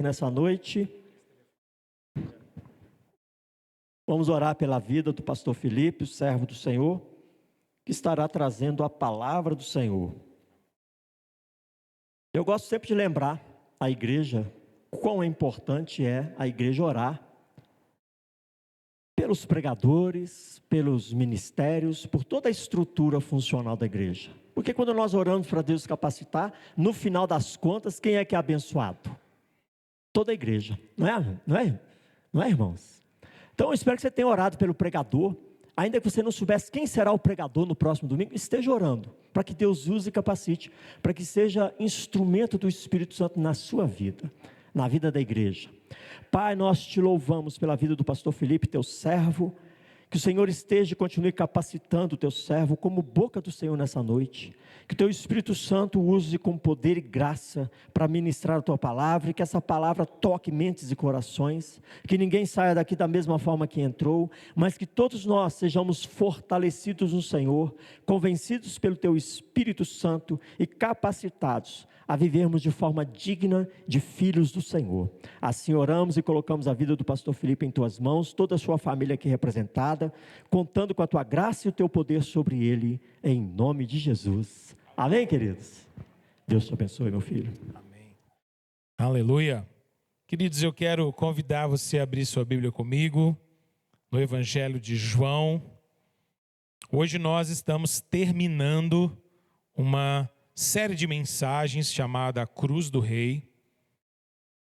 Nessa noite, vamos orar pela vida do pastor Felipe, o servo do Senhor, que estará trazendo a palavra do Senhor. Eu gosto sempre de lembrar a igreja, quão importante é a igreja orar pelos pregadores, pelos ministérios, por toda a estrutura funcional da igreja. Porque quando nós oramos para Deus capacitar, no final das contas, quem é que é abençoado? Toda a igreja, não é, irmãos? Então eu espero que você tenha orado pelo pregador, ainda que você não soubesse quem será o pregador no próximo domingo, esteja orando, para que Deus use e capacite, para que seja instrumento do Espírito Santo na sua vida, na vida da igreja. Pai, nós te louvamos pela vida do pastor Felipe, teu servo, que o Senhor esteja e continue capacitando o teu servo como boca do Senhor nessa noite, que o teu Espírito Santo use com poder e graça para ministrar a tua palavra, e que essa palavra toque mentes e corações, que ninguém saia daqui da mesma forma que entrou, mas que todos nós sejamos fortalecidos no Senhor, convencidos pelo teu Espírito Santo e capacitados a vivermos de forma digna de filhos do Senhor. Assim oramos e colocamos a vida do pastor Felipe em tuas mãos, toda a sua família aqui representada, contando com a tua graça e o teu poder sobre ele, em nome de Jesus. Amém, queridos? Deus te abençoe, meu filho. Amém. Aleluia. Queridos, eu quero convidar você a abrir sua Bíblia comigo, no Evangelho de João. Hoje nós estamos terminando uma série de mensagens chamada Cruz do Rei,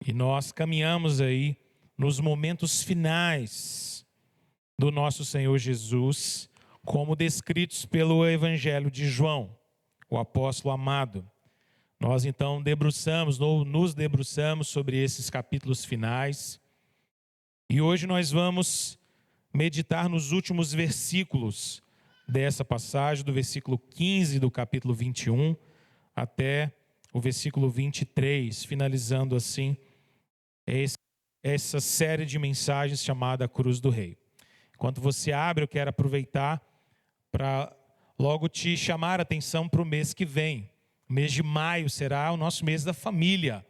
e nós caminhamos aí nos momentos finais do nosso Senhor Jesus, como descritos pelo Evangelho de João, o apóstolo amado. Nós então nos debruçamos sobre esses capítulos finais, e hoje nós vamos meditar nos últimos versículos dessa passagem, do versículo 15 do capítulo 21, até o versículo 23, finalizando assim essa série de mensagens chamada Cruz do Rei. Enquanto você abre, eu quero aproveitar para logo te chamar a atenção para o mês que vem. O mês de maio será o nosso mês da família,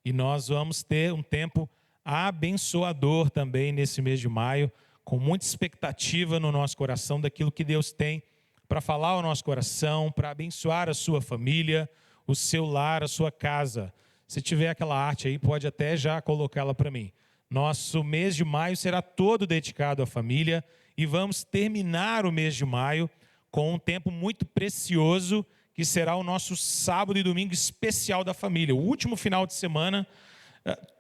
e nós vamos ter um tempo abençoador também nesse mês de maio, com muita expectativa no nosso coração daquilo que Deus tem para falar ao nosso coração, para abençoar a sua família, o seu lar, a sua casa. Se tiver aquela arte aí, pode até já colocá-la para mim. Nosso mês de maio será todo dedicado à família, e vamos terminar o mês de maio com um tempo muito precioso, que será o nosso sábado e domingo especial da família. O último final de semana,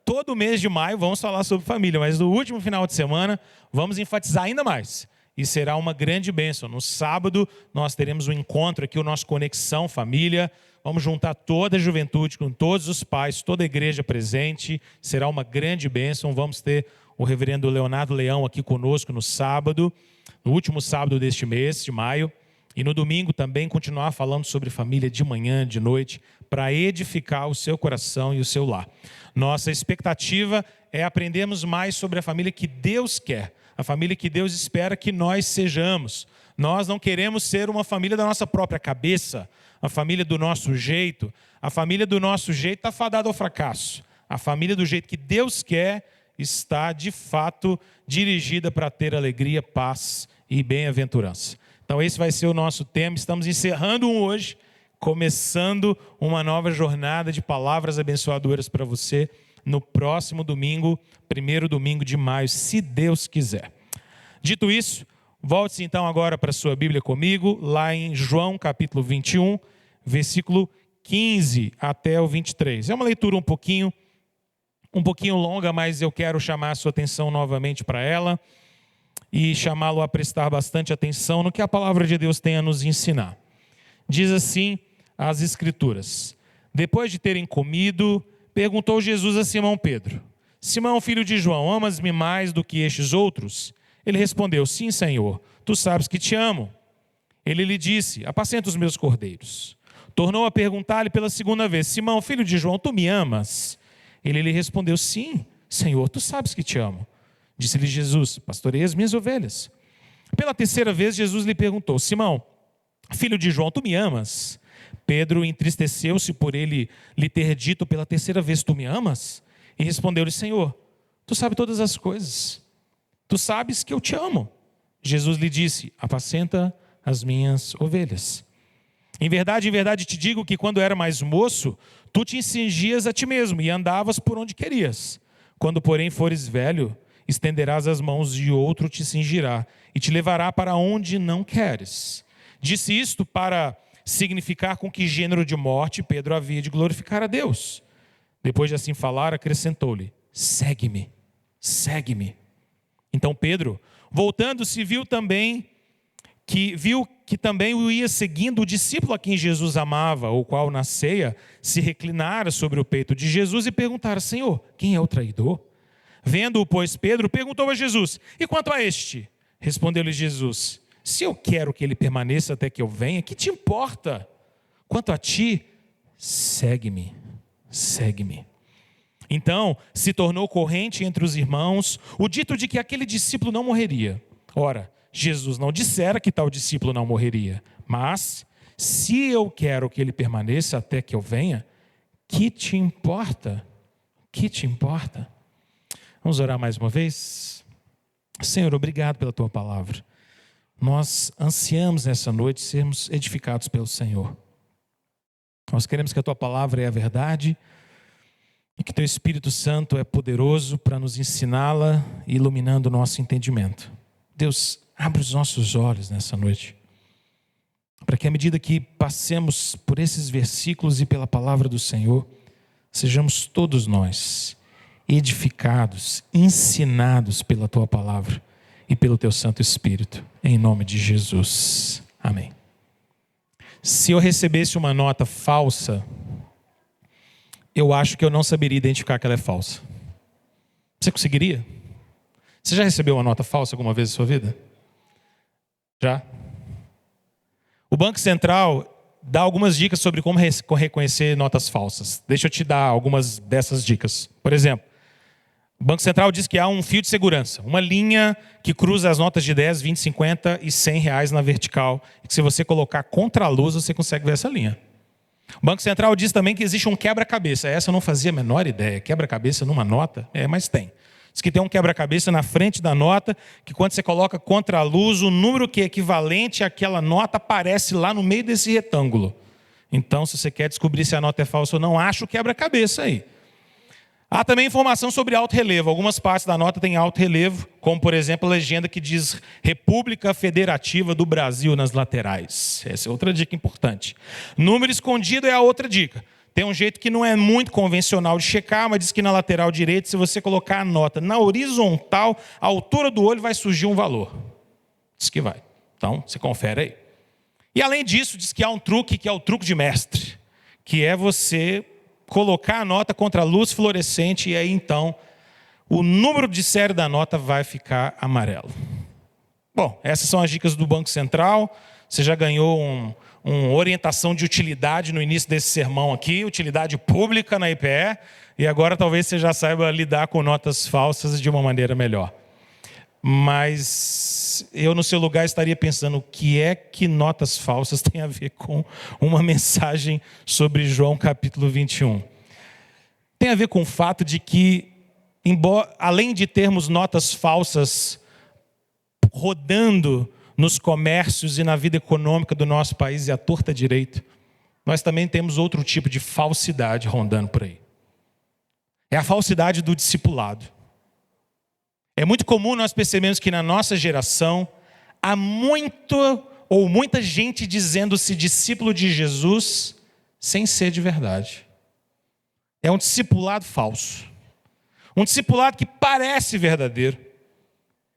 todo mês de maio vamos falar sobre família, mas no último final de semana vamos enfatizar ainda mais. E será uma grande bênção. No sábado nós teremos um encontro aqui, o nosso Conexão Família. Vamos juntar toda a juventude, com todos os pais, toda a igreja presente. Será uma grande bênção. Vamos ter o reverendo Leonardo Leão aqui conosco no sábado, no último sábado deste mês de maio. E no domingo também continuar falando sobre família de manhã, de noite, para edificar o seu coração e o seu lar. Nossa expectativa é aprendermos mais sobre a família que Deus quer, a família que Deus espera que nós sejamos. Nós não queremos ser uma família da nossa própria cabeça, a família do nosso jeito. A família do nosso jeito está fadada ao fracasso. A família do jeito que Deus quer está, de fato, dirigida para ter alegria, paz e bem-aventurança. Então esse vai ser o nosso tema. Estamos encerrando hoje, começando uma nova jornada de palavras abençoadoras para você no próximo domingo, primeiro domingo de maio, se Deus quiser. Dito isso, volte-se então agora para a sua Bíblia comigo, lá em João capítulo 21, versículo 15 até o 23. É uma leitura um pouquinho longa, mas eu quero chamar a sua atenção novamente para ela e chamá-lo a prestar bastante atenção no que a palavra de Deus tem a nos ensinar. Diz assim as Escrituras: depois de terem comido, perguntou Jesus a Simão Pedro: Simão, filho de João, amas-me mais do que estes outros? Ele respondeu: sim, Senhor, tu sabes que te amo. Ele lhe disse: apacenta os meus cordeiros. Tornou a perguntar-lhe pela segunda vez: Simão, filho de João, tu me amas? Ele lhe respondeu: sim, Senhor, tu sabes que te amo. Disse-lhe Jesus: pastoreia as minhas ovelhas. Pela terceira vez, Jesus lhe perguntou: Simão, filho de João, tu me amas? Pedro entristeceu-se por ele lhe ter dito pela terceira vez: tu me amas? E respondeu-lhe: Senhor, tu sabes todas as coisas. Tu sabes que eu te amo. Jesus lhe disse: apacenta as minhas ovelhas. Em verdade te digo que quando era mais moço, tu te cingias a ti mesmo e andavas por onde querias. Quando, porém, fores velho, estenderás as mãos e outro te cingirá e te levará para onde não queres. Disse isto para significar com que gênero de morte Pedro havia de glorificar a Deus. Depois de assim falar, acrescentou-lhe: segue-me, segue-me. Então Pedro, voltando-se, viu que também o ia seguindo o discípulo a quem Jesus amava, o qual na ceia se reclinara sobre o peito de Jesus e perguntara: Senhor, quem é o traidor? Vendo-o, pois, Pedro perguntou a Jesus: e quanto a este? Respondeu-lhe Jesus: se eu quero que ele permaneça até que eu venha, que te importa? Quanto a ti, segue-me, segue-me. Então se tornou corrente entre os irmãos o dito de que aquele discípulo não morreria. Ora, Jesus não dissera que tal discípulo não morreria, mas se eu quero que ele permaneça até que eu venha, que te importa? Que te importa? Vamos orar mais uma vez? Senhor, obrigado pela tua palavra. Nós ansiamos nessa noite sermos edificados pelo Senhor. Nós queremos que a tua palavra é a verdade e que teu Espírito Santo é poderoso para nos ensiná-la, iluminando o nosso entendimento. Deus, abre os nossos olhos nessa noite, para que à medida que passemos por esses versículos e pela palavra do Senhor, sejamos todos nós edificados, ensinados pela tua palavra e pelo teu Santo Espírito, em nome de Jesus. Amém. Se eu recebesse uma nota falsa, eu acho que eu não saberia identificar que ela é falsa. Você conseguiria? Você já recebeu uma nota falsa alguma vez na sua vida? Já? O Banco Central dá algumas dicas sobre como reconhecer notas falsas. Deixa eu te dar algumas dessas dicas. Por exemplo, o Banco Central diz que há um fio de segurança, uma linha que cruza as notas de 10, 20, 50 e 100 reais na vertical. E que se você colocar contra a luz, você consegue ver essa linha. O Banco Central diz também que existe um quebra-cabeça. Essa eu não fazia a menor ideia. Quebra-cabeça numa nota? Mas tem. Diz que tem um quebra-cabeça na frente da nota, que quando você coloca contra a luz, o número que é equivalente àquela nota aparece lá no meio desse retângulo. Então, se você quer descobrir se a nota é falsa ou não, acha o quebra-cabeça aí. Há também informação sobre alto relevo. Algumas partes da nota têm alto relevo, como, por exemplo, a legenda que diz República Federativa do Brasil nas laterais. Essa é outra dica importante. Número escondido é a outra dica. Tem um jeito que não é muito convencional de checar, mas diz que na lateral direita, se você colocar a nota na horizontal, a altura do olho vai surgir um valor. Diz que vai. Então, você confere aí. E além disso, diz que há um truque, que é o truque de mestre, que é você colocar a nota contra a luz fluorescente e aí então o número de série da nota vai ficar amarelo. Bom, essas são as dicas do Banco Central. Você já ganhou uma orientação de utilidade no início desse sermão aqui, utilidade pública na IPE, e agora talvez você já saiba lidar com notas falsas de uma maneira melhor. Mas eu no seu lugar estaria pensando o que é que notas falsas têm a ver com uma mensagem sobre João capítulo 21. Tem a ver com o fato de que, além de termos notas falsas rodando nos comércios e na vida econômica do nosso país e à torta direito, nós também temos outro tipo de falsidade rondando por aí. É a falsidade do discipulado. É muito comum nós percebermos que na nossa geração há muita gente dizendo-se discípulo de Jesus sem ser de verdade. É um discipulado falso. Um discipulado que parece verdadeiro,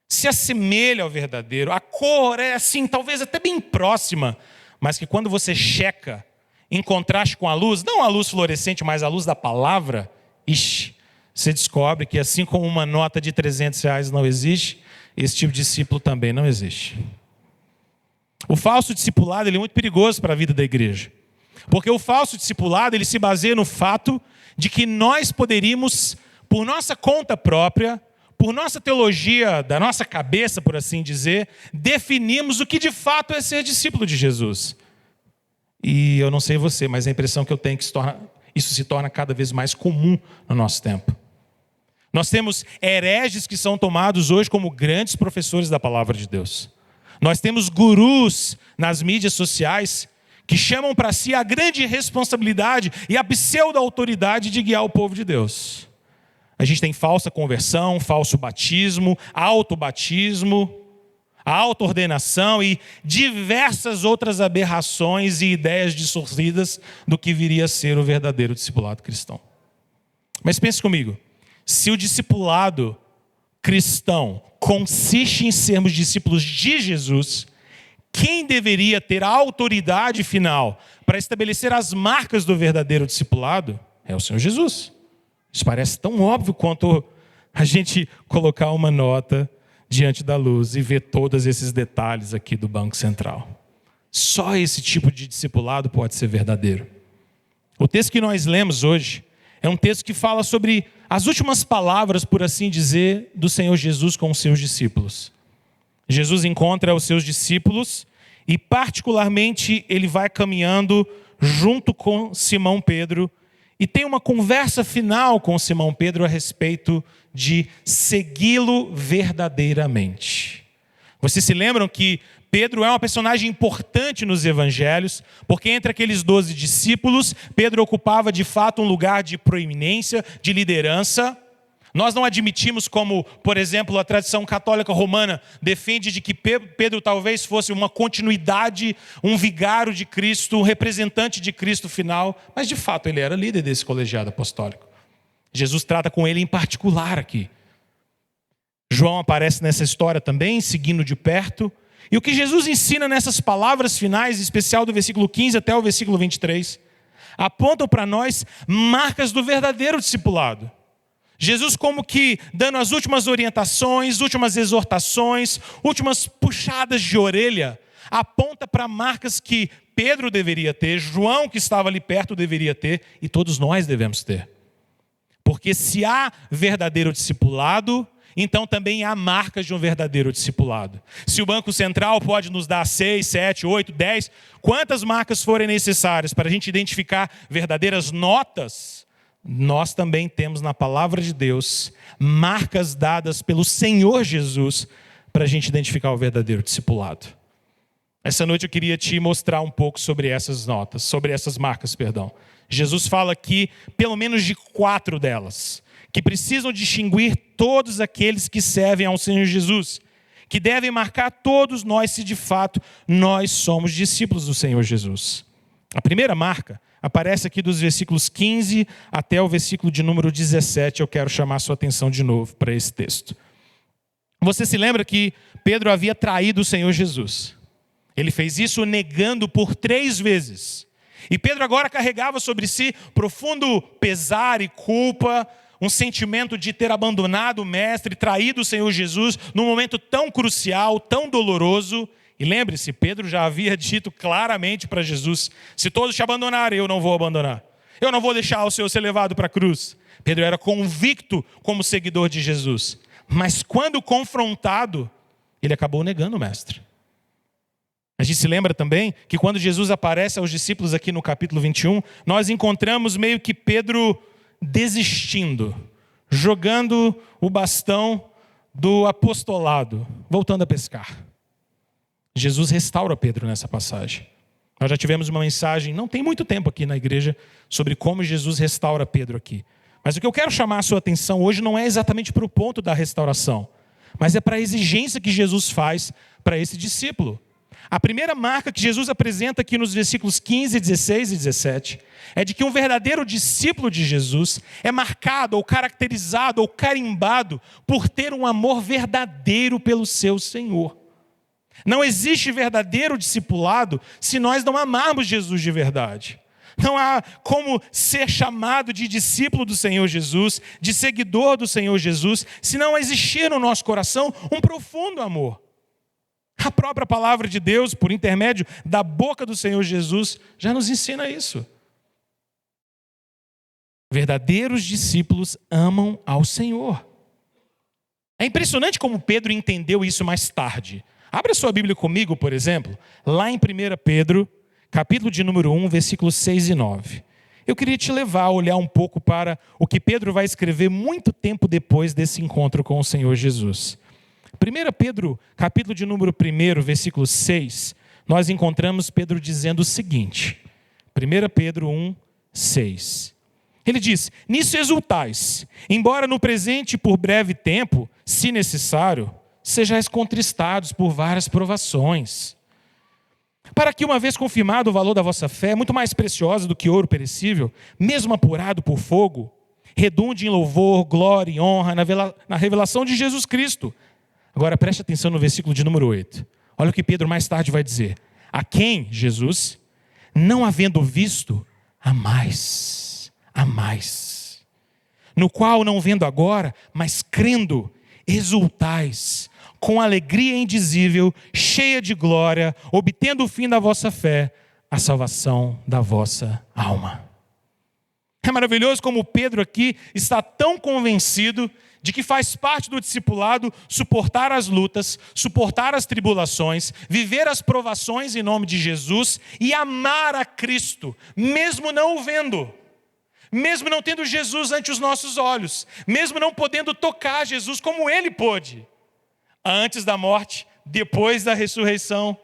se assemelha ao verdadeiro. A cor é assim, talvez até bem próxima, mas que quando você checa em contraste com a luz, não a luz fluorescente, mas a luz da palavra, você descobre que assim como uma nota de 300 reais não existe, esse tipo de discípulo também não existe. O falso discipulado ele é muito perigoso para a vida da igreja. Porque o falso discipulado ele se baseia no fato de que nós poderíamos, por nossa conta própria, por nossa teologia, da nossa cabeça, por assim dizer, definimos o que de fato é ser discípulo de Jesus. E eu não sei você, mas a impressão que eu tenho é que isso se torna cada vez mais comum no nosso tempo. Nós temos hereges que são tomados hoje como grandes professores da palavra de Deus. Nós temos gurus nas mídias sociais que chamam para si a grande responsabilidade e a pseudo-autoridade de guiar o povo de Deus. A gente tem falsa conversão, falso batismo, autobatismo, auto-ordenação e diversas outras aberrações e ideias distorcidas do que viria a ser o verdadeiro discipulado cristão. Mas pense comigo, se o discipulado cristão consiste em sermos discípulos de Jesus, quem deveria ter a autoridade final para estabelecer as marcas do verdadeiro discipulado é o Senhor Jesus. Isso parece tão óbvio quanto a gente colocar uma nota diante da luz e ver todos esses detalhes aqui do Banco Central. Só esse tipo de discipulado pode ser verdadeiro. O texto que nós lemos hoje é um texto que fala sobre as últimas palavras, por assim dizer, do Senhor Jesus com os seus discípulos. Jesus encontra os seus discípulos e, particularmente, ele vai caminhando junto com Simão Pedro e tem uma conversa final com Simão Pedro a respeito de segui-lo verdadeiramente. Vocês se lembram que Pedro é uma personagem importante nos evangelhos, porque entre aqueles 12 discípulos, Pedro ocupava de fato um lugar de proeminência, de liderança. Nós não admitimos como, por exemplo, a tradição católica romana defende de que Pedro talvez fosse uma continuidade, um vigário de Cristo, um representante de Cristo final, mas de fato ele era líder desse colegiado apostólico. Jesus trata com ele em particular aqui. João aparece nessa história também, seguindo de perto. E o que Jesus ensina nessas palavras finais, em especial do versículo 15 até o versículo 23, apontam para nós marcas do verdadeiro discipulado. Jesus como que dando as últimas orientações, últimas exortações, últimas puxadas de orelha, aponta para marcas que Pedro deveria ter, João que estava ali perto deveria ter e todos nós devemos ter. Porque se há verdadeiro discipulado, então também há marcas de um verdadeiro discipulado. Se o Banco Central pode nos dar 6, 7, 8, 10, quantas marcas forem necessárias para a gente identificar verdadeiras notas, nós também temos na palavra de Deus marcas dadas pelo Senhor Jesus para a gente identificar o verdadeiro discipulado. Essa noite eu queria te mostrar um pouco sobre essas notas, sobre essas marcas, perdão. Jesus fala aqui pelo menos de 4 delas, que precisam distinguir todos aqueles que servem ao Senhor Jesus, que devem marcar todos nós se de fato nós somos discípulos do Senhor Jesus. A primeira marca aparece aqui dos versículos 15 até o versículo de número 17. Eu quero chamar a sua atenção de novo para esse texto. Você se lembra que Pedro havia traído o Senhor Jesus. Ele fez isso negando por 3 vezes. E Pedro agora carregava sobre si profundo pesar e culpa, um sentimento de ter abandonado o Mestre, traído o Senhor Jesus num momento tão crucial, tão doloroso. E lembre-se, Pedro já havia dito claramente para Jesus, se todos te abandonarem, eu não vou abandonar. Eu não vou deixar o Senhor ser levado para a cruz. Pedro era convicto como seguidor de Jesus. Mas quando confrontado, ele acabou negando o Mestre. A gente se lembra também que quando Jesus aparece aos discípulos aqui no capítulo 21, nós encontramos meio que Pedro desistindo, jogando o bastão do apostolado, voltando a pescar. Jesus restaura Pedro nessa passagem. Nós já tivemos uma mensagem, não tem muito tempo aqui na igreja, sobre como Jesus restaura Pedro aqui. Mas o que eu quero chamar a sua atenção hoje não é exatamente para o ponto da restauração, mas é para a exigência que Jesus faz para esse discípulo. A primeira marca que Jesus apresenta aqui nos versículos 15, 16 e 17 é de que um verdadeiro discípulo de Jesus é marcado ou caracterizado ou carimbado por ter um amor verdadeiro pelo seu Senhor. Não existe verdadeiro discipulado se nós não amarmos Jesus de verdade. Não há como ser chamado de discípulo do Senhor Jesus, de seguidor do Senhor Jesus, se não existir no nosso coração um profundo amor. A própria palavra de Deus, por intermédio da boca do Senhor Jesus, já nos ensina isso. Verdadeiros discípulos amam ao Senhor. É impressionante como Pedro entendeu isso mais tarde. Abra sua Bíblia comigo, por exemplo, lá em 1 Pedro, capítulo de número 1, versículos 6 e 9. eu queria te levar a olhar um pouco para o que Pedro vai escrever muito tempo depois desse encontro com o Senhor Jesus. 1 Pedro, capítulo de número 1, versículo 6, nós encontramos Pedro dizendo o seguinte, 1 Pedro 1, 6. Ele diz, nisso exultais, embora no presente por breve tempo, se necessário, sejais contristados por várias provações, para que, uma vez confirmado o valor da vossa fé, muito mais preciosa do que ouro perecível, mesmo apurado por fogo, redunde em louvor, glória e honra na revelação de Jesus Cristo. Agora preste atenção no versículo de número 8. Olha o que Pedro mais tarde vai dizer. A quem, Jesus, não havendo visto, a mais, no qual não vendo agora, mas crendo, exultais, com alegria indizível, cheia de glória, obtendo o fim da vossa fé, a salvação da vossa alma. É maravilhoso como Pedro aqui está tão convencido de que faz parte do discipulado suportar as lutas, suportar as tribulações, viver as provações em nome de Jesus e amar a Cristo, mesmo não o vendo, mesmo não tendo Jesus ante os nossos olhos, mesmo não podendo tocar Jesus como ele pôde, antes da morte, depois da ressurreição.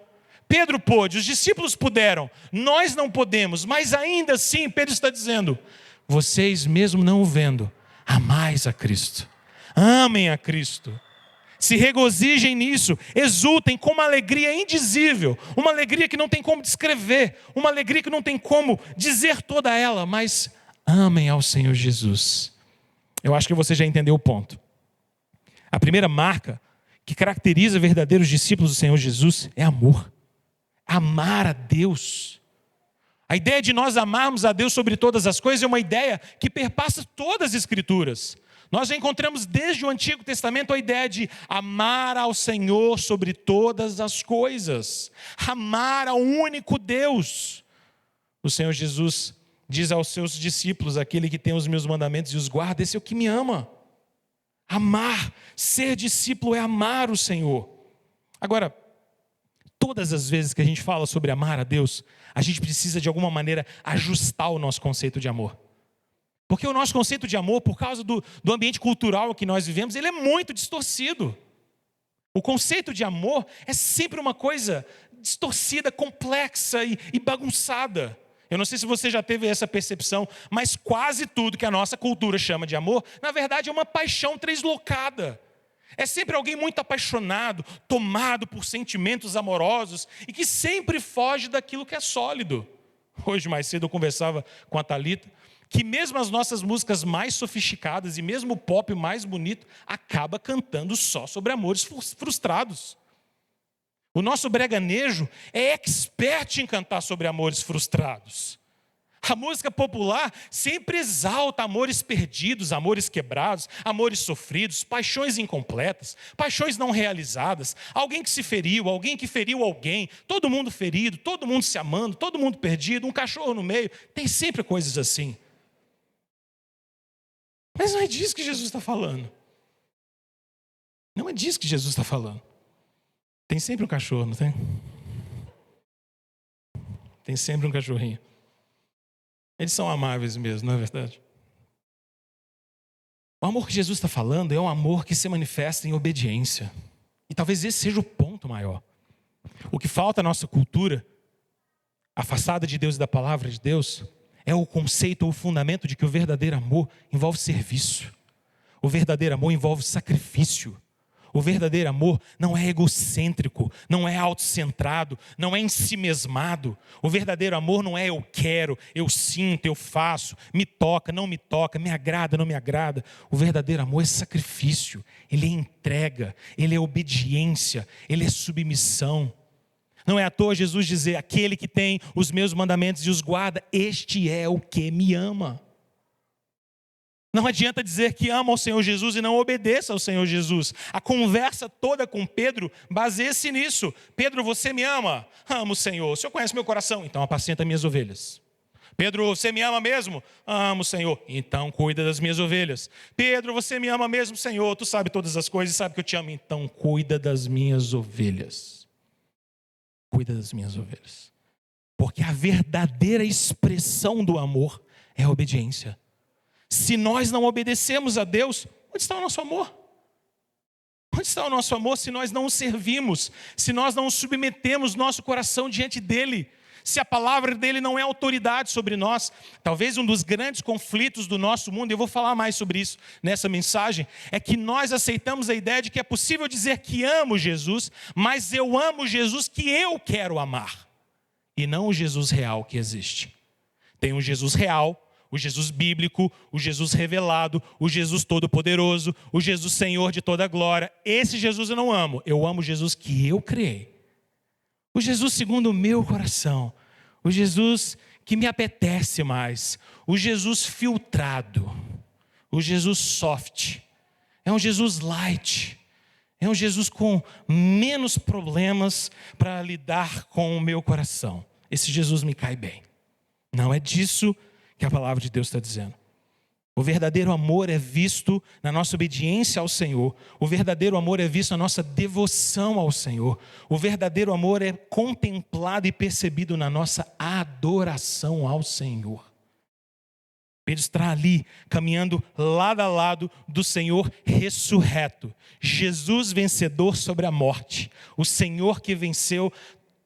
Pedro pôde, os discípulos puderam, nós não podemos, mas ainda assim Pedro está dizendo, vocês mesmo não o vendo, amais a Cristo. Amem a Cristo, se regozijem nisso, exultem com uma alegria indizível, uma alegria que não tem como descrever, uma alegria que não tem como dizer toda ela, mas amem ao Senhor Jesus. Eu acho que você já entendeu o ponto. A primeira marca que caracteriza verdadeiros discípulos do Senhor Jesus é amor. Amar a Deus. A ideia de nós amarmos a Deus sobre todas as coisas é uma ideia que perpassa todas as Escrituras. Nós já encontramos desde o Antigo Testamento a ideia de amar ao Senhor sobre todas as coisas. Amar ao único Deus. O Senhor Jesus diz aos seus discípulos, aquele que tem os meus mandamentos e os guarda, esse é o que me ama. Amar, ser discípulo é amar o Senhor. Agora, todas as vezes que a gente fala sobre amar a Deus, a gente precisa de alguma maneira ajustar o nosso conceito de amor. Porque o nosso conceito de amor, por causa do ambiente cultural que nós vivemos, ele é muito distorcido. O conceito de amor é sempre uma coisa distorcida, complexa e bagunçada. Eu não sei se você já teve essa percepção, mas quase tudo que a nossa cultura chama de amor, na verdade é uma paixão translocada. É sempre alguém muito apaixonado, tomado por sentimentos amorosos e que sempre foge daquilo que é sólido. Hoje mais cedo eu conversava com a Thalita, que mesmo as nossas músicas mais sofisticadas e mesmo o pop mais bonito acaba cantando só sobre amores frustrados. O nosso breganejo é expert em cantar sobre amores frustrados. A música popular sempre exalta amores perdidos, amores quebrados, amores sofridos, paixões incompletas, paixões não realizadas, alguém que se feriu, alguém que feriu alguém, todo mundo ferido, todo mundo se amando, todo mundo perdido, um cachorro no meio, tem sempre coisas assim. Mas não é disso que Jesus está falando. Não é disso que Jesus está falando. Tem sempre um cachorro, não tem? Tem sempre um cachorrinho. Eles são amáveis mesmo, não é verdade? O amor que Jesus está falando é um amor que se manifesta em obediência. E talvez esse seja o ponto maior. O que falta à nossa cultura, afastada de Deus e da palavra de Deus, é o conceito ou o fundamento de que o verdadeiro amor envolve serviço. O verdadeiro amor envolve sacrifício. O verdadeiro amor não é egocêntrico, não é autocentrado, não é ensimesmado. O verdadeiro amor não é eu quero, eu sinto, eu faço, me toca, não me toca, me agrada, não me agrada. O verdadeiro amor é sacrifício, ele é entrega, ele é obediência, ele é submissão. Não é à toa Jesus dizer, aquele que tem os meus mandamentos e os guarda, este é o que me ama. Não adianta dizer que ama ao Senhor Jesus e não obedeça ao Senhor Jesus. A conversa toda com Pedro baseia-se nisso. Pedro, você me ama? Amo o Senhor. O Senhor conhece meu coração? Então apacenta minhas ovelhas. Pedro, você me ama mesmo? Amo o Senhor. Então cuida das minhas ovelhas. Pedro, você me ama mesmo, Senhor? Tu sabe todas as coisas e sabe que eu te amo. Então cuida das minhas ovelhas. Cuida das minhas ovelhas. Porque a verdadeira expressão do amor é a obediência. Se nós não obedecemos a Deus, onde está o nosso amor? Onde está o nosso amor se nós não o servimos? Se nós não submetemos nosso coração diante dele? Se a palavra dele não é autoridade sobre nós? Talvez um dos grandes conflitos do nosso mundo, e eu vou falar mais sobre isso nessa mensagem, é que nós aceitamos a ideia de que é possível dizer que amo Jesus, mas eu amo Jesus que eu quero amar, e não o Jesus real que existe. Tem um Jesus real, o Jesus bíblico, o Jesus revelado, o Jesus todo-poderoso, o Jesus Senhor de toda glória. Esse Jesus eu não amo, eu amo o Jesus que eu criei. O Jesus segundo o meu coração, o Jesus que me apetece mais, o Jesus filtrado, o Jesus soft, é um Jesus light, é um Jesus com menos problemas para lidar com o meu coração. Esse Jesus me cai bem. Não é disso que a palavra de Deus está dizendo. O verdadeiro amor é visto na nossa obediência ao Senhor. O verdadeiro amor é visto na nossa devoção ao Senhor. O verdadeiro amor é contemplado e percebido na nossa adoração ao Senhor. Pedro está ali, caminhando lado a lado do Senhor ressurreto. Jesus vencedor sobre a morte. O Senhor que venceu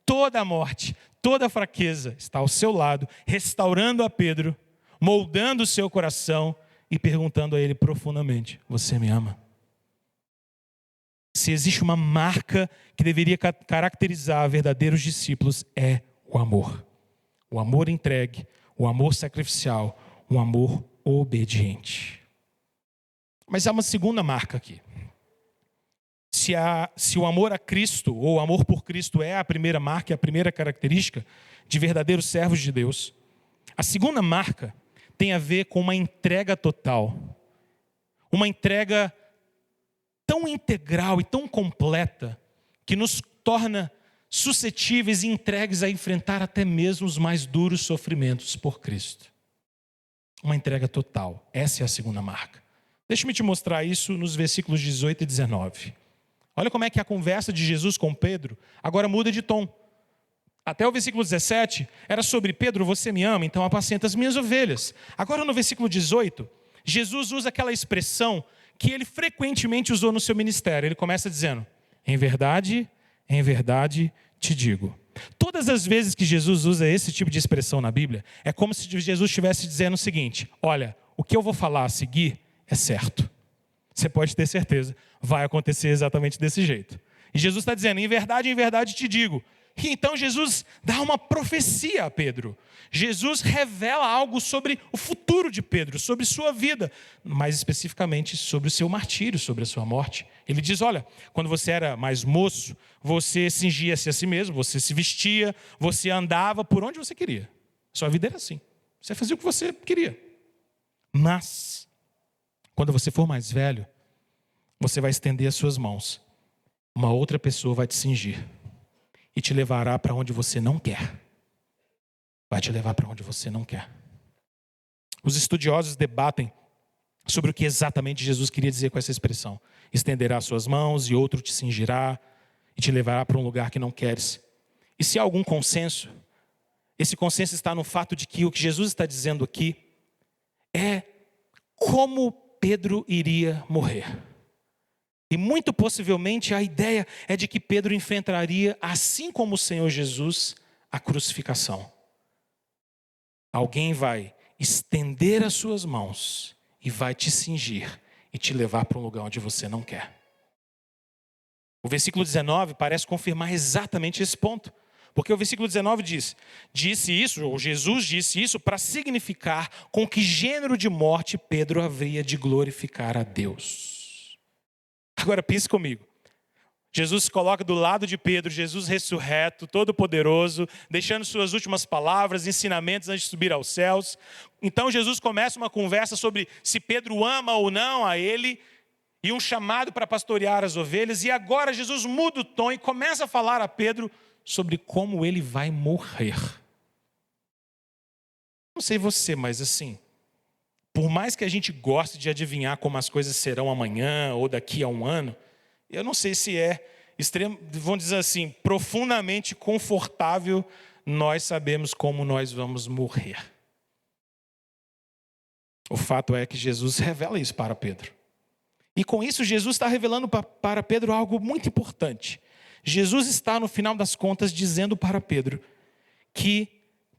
toda a morte, toda a fraqueza, está ao seu lado, restaurando a Pedro, moldando o seu coração e perguntando a ele profundamente: você me ama? Se existe uma marca que deveria caracterizar verdadeiros discípulos, é o amor. O amor entregue, o amor sacrificial, o amor obediente. Mas há uma segunda marca aqui. Se o amor a Cristo, ou o amor por Cristo é a primeira marca, é a primeira característica de verdadeiros servos de Deus, a segunda marca tem a ver com uma entrega total. Uma entrega tão integral e tão completa que nos torna suscetíveis e entregues a enfrentar até mesmo os mais duros sofrimentos por Cristo. Uma entrega total. Essa é a segunda marca. Deixa-me te mostrar isso nos versículos 18 e 19. Olha como é que a conversa de Jesus com Pedro agora muda de tom. Até o versículo 17 era sobre: Pedro, você me ama, então apacenta as minhas ovelhas. Agora no versículo 18, Jesus usa aquela expressão que ele frequentemente usou no seu ministério. Ele começa dizendo: em verdade te digo. Todas as vezes que Jesus usa esse tipo de expressão na Bíblia, é como se Jesus estivesse dizendo o seguinte: olha, o que eu vou falar a seguir é certo. Você pode ter certeza, vai acontecer exatamente desse jeito. E Jesus está dizendo: em verdade te digo. E então Jesus dá uma profecia a Pedro. Jesus revela algo sobre o futuro de Pedro, sobre sua vida, mais especificamente sobre o seu martírio, sobre a sua morte. Ele diz: olha, quando você era mais moço, você cingia-se a si mesmo, você se vestia, você andava por onde você queria. Sua vida era assim. Você fazia o que você queria. Mas, quando você for mais velho, você vai estender as suas mãos. Uma outra pessoa vai te cingir e te levará para onde você não quer. Vai te levar para onde você não quer. Os estudiosos debatem sobre o que exatamente Jesus queria dizer com essa expressão: estenderá suas mãos e outro te cingirá e te levará para um lugar que não queres. E se há algum consenso, esse consenso está no fato de que o que Jesus está dizendo aqui é como Pedro iria morrer. E muito possivelmente a ideia é de que Pedro enfrentaria, assim como o Senhor Jesus, a crucificação. Alguém vai estender as suas mãos e vai te cingir e te levar para um lugar onde você não quer. O versículo 19 parece confirmar exatamente esse ponto. Porque o versículo 19 disse isso, ou Jesus disse isso, para significar com que gênero de morte Pedro haveria de glorificar a Deus. Agora pense comigo. Jesus se coloca do lado de Pedro, Jesus ressurreto, todo-poderoso, deixando suas últimas palavras, ensinamentos antes de subir aos céus. Então Jesus começa uma conversa sobre se Pedro ama ou não a ele, e um chamado para pastorear as ovelhas. E agora Jesus muda o tom e começa a falar a Pedro sobre como ele vai morrer. Não sei você, mas assim, por mais que a gente goste de adivinhar como as coisas serão amanhã ou daqui a um ano, eu não sei se é vamos dizer assim, profundamente confortável nós sabemos como nós vamos morrer. O fato é que Jesus revela isso para Pedro. E com isso, Jesus está revelando para Pedro algo muito importante. Jesus está, no final das contas, dizendo para Pedro que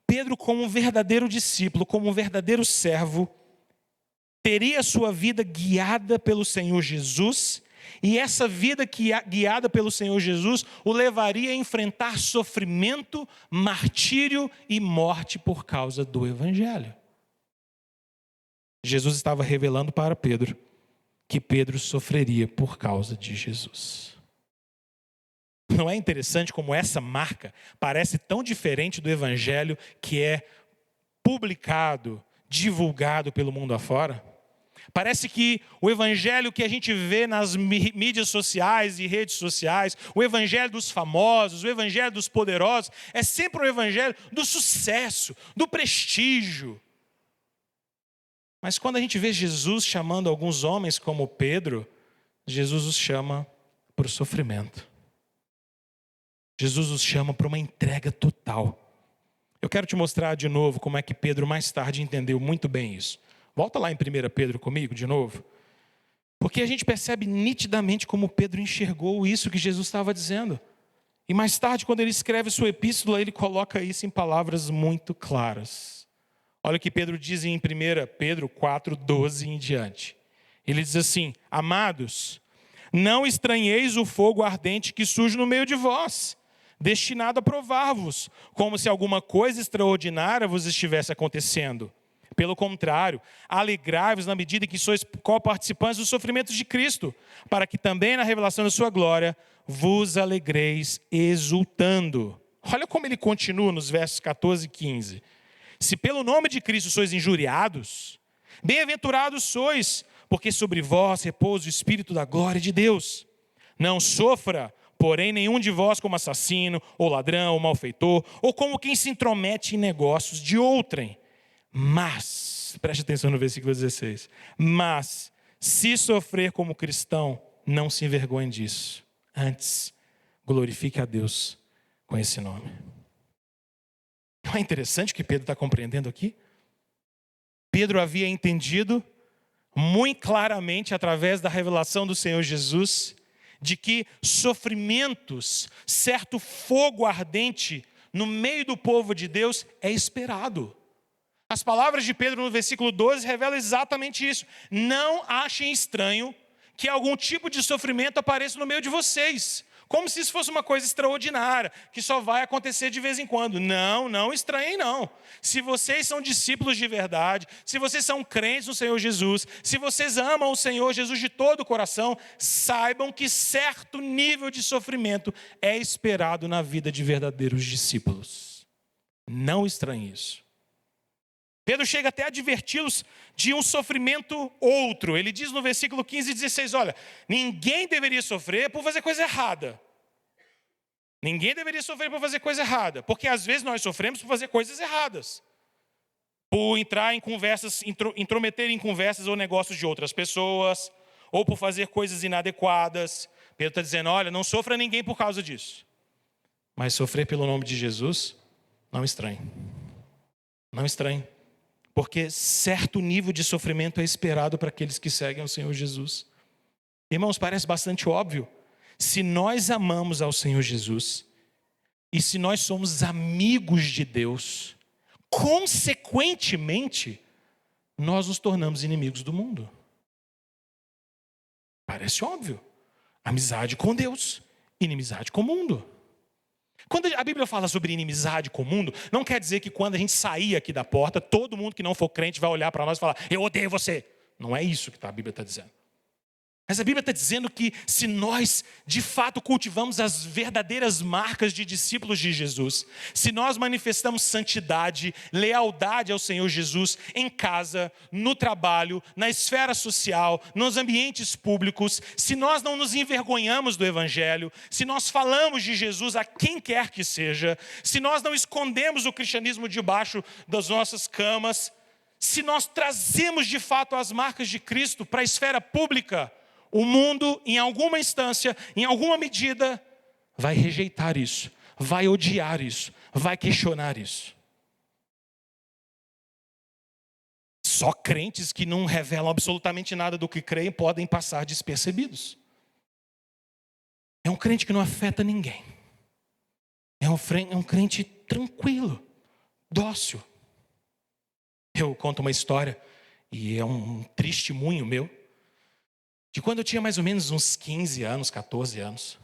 Pedro, como um verdadeiro discípulo, como um verdadeiro servo, teria sua vida guiada pelo Senhor Jesus, e essa vida guiada pelo Senhor Jesus o levaria a enfrentar sofrimento, martírio e morte por causa do Evangelho. Jesus estava revelando para Pedro que Pedro sofreria por causa de Jesus. Não é interessante como essa marca parece tão diferente do Evangelho que é publicado, divulgado pelo mundo afora? Parece que o evangelho que a gente vê nas mídias sociais e redes sociais, o evangelho dos famosos, o evangelho dos poderosos, é sempre o evangelho do sucesso, do prestígio. Mas quando a gente vê Jesus chamando alguns homens como Pedro, Jesus os chama para o sofrimento. Jesus os chama para uma entrega total. Eu quero te mostrar de novo como é que Pedro mais tarde entendeu muito bem isso. Volta lá em 1 Pedro comigo, de novo. Porque a gente percebe nitidamente como Pedro enxergou isso que Jesus estava dizendo. E mais tarde, quando ele escreve sua epístola, ele coloca isso em palavras muito claras. Olha o que Pedro diz em 1 Pedro 4:12 em diante. Ele diz assim: amados, não estranheis o fogo ardente que surge no meio de vós, destinado a provar-vos, como se alguma coisa extraordinária vos estivesse acontecendo. Pelo contrário, alegrai-vos na medida em que sois co-participantes dos sofrimentos de Cristo, para que também na revelação da sua glória vos alegreis exultando. Olha como ele continua nos versos 14 e 15. Se pelo nome de Cristo sois injuriados, bem-aventurados sois, porque sobre vós repousa o Espírito da glória de Deus. Não sofra, porém, nenhum de vós como assassino, ou ladrão, ou malfeitor, ou como quem se intromete em negócios de outrem. Mas, preste atenção no versículo 16, mas, se sofrer como cristão, não se envergonhe disso. Antes, glorifique a Deus com esse nome. Não é interessante o que Pedro está compreendendo aqui? Pedro havia entendido muito claramente, através da revelação do Senhor Jesus, de que sofrimentos, certo fogo ardente no meio do povo de Deus é esperado. As palavras de Pedro no versículo 12 revelam exatamente isso. Não achem estranho que algum tipo de sofrimento apareça no meio de vocês, como se isso fosse uma coisa extraordinária, que só vai acontecer de vez em quando. Não, não estranhem não. Se vocês são discípulos de verdade, se vocês são crentes no Senhor Jesus, se vocês amam o Senhor Jesus de todo o coração, saibam que certo nível de sofrimento é esperado na vida de verdadeiros discípulos. Não estranhem isso. Pedro chega até a adverti-los de um sofrimento outro. Ele diz no versículo 15 e 16, olha, ninguém deveria sofrer por fazer coisa errada. Ninguém deveria sofrer por fazer coisa errada, porque às vezes nós sofremos por fazer coisas erradas. Por entrar em conversas, intrometer em conversas ou negócios de outras pessoas, ou por fazer coisas inadequadas. Pedro está dizendo, olha, não sofra ninguém por causa disso. Mas sofrer pelo nome de Jesus, não estranhe. Não estranhe. Porque certo nível de sofrimento é esperado para aqueles que seguem ao Senhor Jesus. Irmãos, parece bastante óbvio. Se nós amamos ao Senhor Jesus, e se nós somos amigos de Deus, consequentemente, nós nos tornamos inimigos do mundo. Parece óbvio. Amizade com Deus, inimizade com o mundo. Quando a Bíblia fala sobre inimizade com o mundo, não quer dizer que quando a gente sair aqui da porta, todo mundo que não for crente vai olhar para nós e falar, eu odeio você. Não é isso que a Bíblia está dizendo. Mas a Bíblia está dizendo que se nós, de fato, cultivamos as verdadeiras marcas de discípulos de Jesus, se nós manifestamos santidade, lealdade ao Senhor Jesus em casa, no trabalho, na esfera social, nos ambientes públicos, se nós não nos envergonhamos do Evangelho, se nós falamos de Jesus a quem quer que seja, se nós não escondemos o cristianismo debaixo das nossas camas, se nós trazemos de fato as marcas de Cristo para a esfera pública, o mundo, em alguma instância, em alguma medida, vai rejeitar isso, vai odiar isso, vai questionar isso. Só crentes que não revelam absolutamente nada do que creem podem passar despercebidos. É um crente que não afeta ninguém. É um crente tranquilo, dócil. Eu conto uma história, e é um testemunho meu, de quando eu tinha mais ou menos uns 15 anos, 14 anos.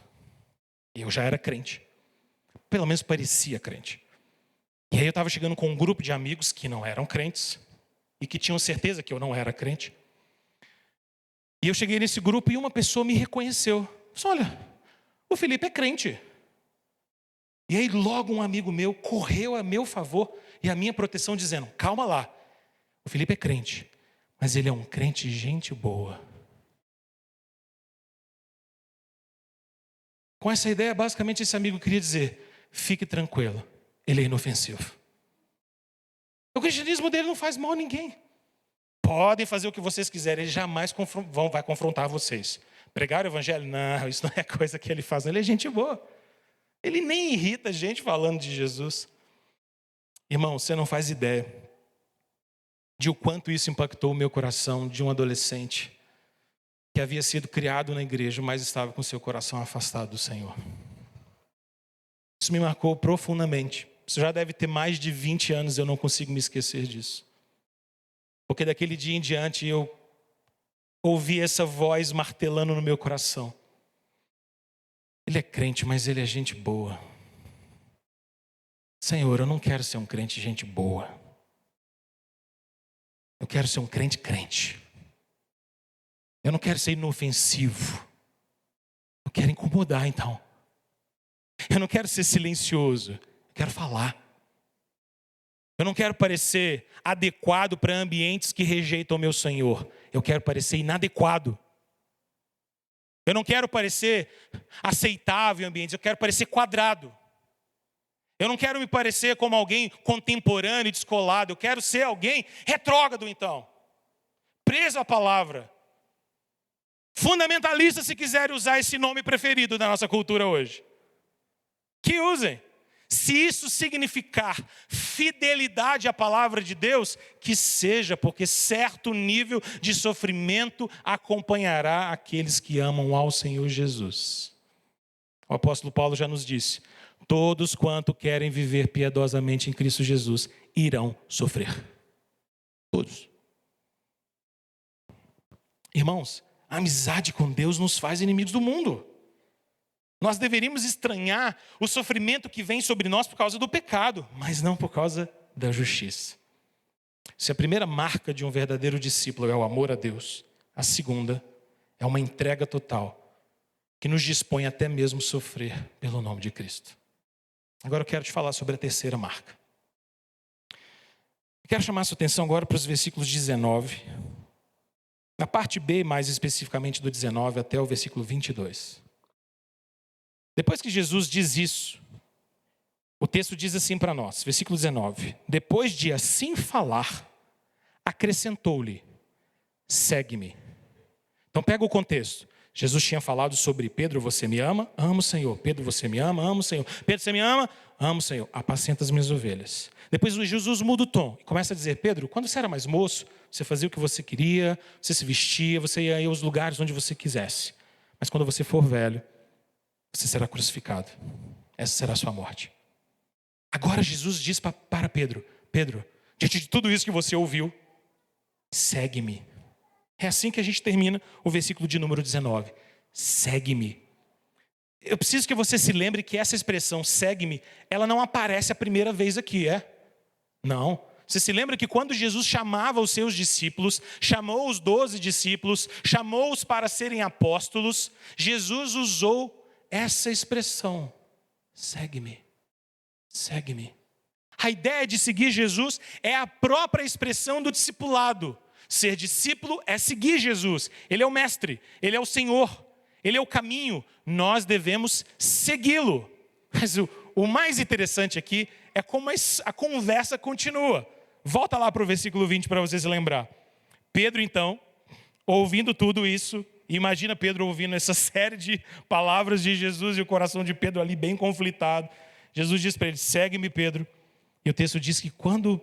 E eu já era crente. Pelo menos parecia crente. E aí eu estava chegando com um grupo de amigos que não eram crentes e que tinham certeza que eu não era crente. E eu cheguei nesse grupo e uma pessoa me reconheceu. Disse, olha, o Felipe é crente. E aí logo um amigo meu correu a meu favor e a minha proteção dizendo, calma lá, o Felipe é crente, mas ele é um crente gente boa. Com essa ideia, basicamente esse amigo queria dizer, fique tranquilo, ele é inofensivo. O cristianismo dele não faz mal a ninguém. Podem fazer o que vocês quiserem, ele jamais vai confrontar vocês. Pregar o evangelho? Não, isso não é coisa que ele faz, ele é gente boa. Ele nem irrita a gente falando de Jesus. Irmão, você não faz ideia de o quanto isso impactou o meu coração de um adolescente que havia sido criado na igreja, mas estava com seu coração afastado do Senhor. Isso me marcou profundamente. Isso já deve ter mais de 20 anos, eu não consigo me esquecer disso. Porque daquele dia em diante eu ouvi essa voz martelando no meu coração. Ele é crente, mas ele é gente boa. Senhor, eu não quero ser um crente gente boa. Eu quero ser um crente crente. Eu não quero ser inofensivo. Eu quero incomodar então. Eu não quero ser silencioso. Eu quero falar. Eu não quero parecer adequado para ambientes que rejeitam o meu Senhor. Eu quero parecer inadequado. Eu não quero parecer aceitável em ambientes. Eu quero parecer quadrado. Eu não quero me parecer como alguém contemporâneo e descolado. Eu quero ser alguém retrógrado então. Preso à palavra. Fundamentalista, se quiserem usar esse nome preferido da nossa cultura hoje. Que usem. Se isso significar fidelidade à palavra de Deus, que seja, porque certo nível de sofrimento acompanhará aqueles que amam ao Senhor Jesus. O apóstolo Paulo já nos disse, todos quanto querem viver piedosamente em Cristo Jesus, irão sofrer. Todos. Irmãos, a amizade com Deus nos faz inimigos do mundo. Nós deveríamos estranhar o sofrimento que vem sobre nós por causa do pecado, mas não por causa da justiça. Se a primeira marca de um verdadeiro discípulo é o amor a Deus, a segunda é uma entrega total, que nos dispõe até mesmo sofrer pelo nome de Cristo. Agora eu quero te falar sobre a terceira marca. Eu quero chamar a sua atenção agora para os versículos 19, na parte B, mais especificamente do 19 até o versículo 22. Depois que Jesus diz isso, o texto diz assim para nós, versículo 19. Depois de assim falar, acrescentou-lhe, segue-me. Então pega o contexto. Jesus tinha falado sobre Pedro, você me ama? Amo, Senhor. Pedro, você me ama? Amo, Senhor. Pedro, você me ama? Amo, Senhor. Apacenta as minhas ovelhas. Depois Jesus muda o tom e começa a dizer, Pedro, quando você era mais moço, você fazia o que você queria, você se vestia, você ia aos lugares onde você quisesse. Mas quando você for velho, você será crucificado. Essa será a sua morte. Agora Jesus diz para Pedro, Pedro, diante de tudo isso que você ouviu, segue-me. É assim que a gente termina o versículo de número 19. Segue-me. Eu preciso que você se lembre que essa expressão, segue-me, ela não aparece a primeira vez aqui, é? Não. Você se lembra que quando Jesus chamava os seus discípulos, chamou os 12 discípulos, chamou-os para serem apóstolos, Jesus usou essa expressão, segue-me, segue-me. A ideia de seguir Jesus é a própria expressão do discipulado. Ser discípulo é seguir Jesus. Ele é o mestre, ele é o Senhor, ele é o caminho. Nós devemos segui-lo. Mas o mais interessante aqui é como a conversa continua. Volta lá para o versículo 20 para você se lembrar. Pedro, então, ouvindo tudo isso, imagina Pedro ouvindo essa série de palavras de Jesus e o coração de Pedro ali bem conflitado. Jesus diz para ele, segue-me, Pedro. E o texto diz que quando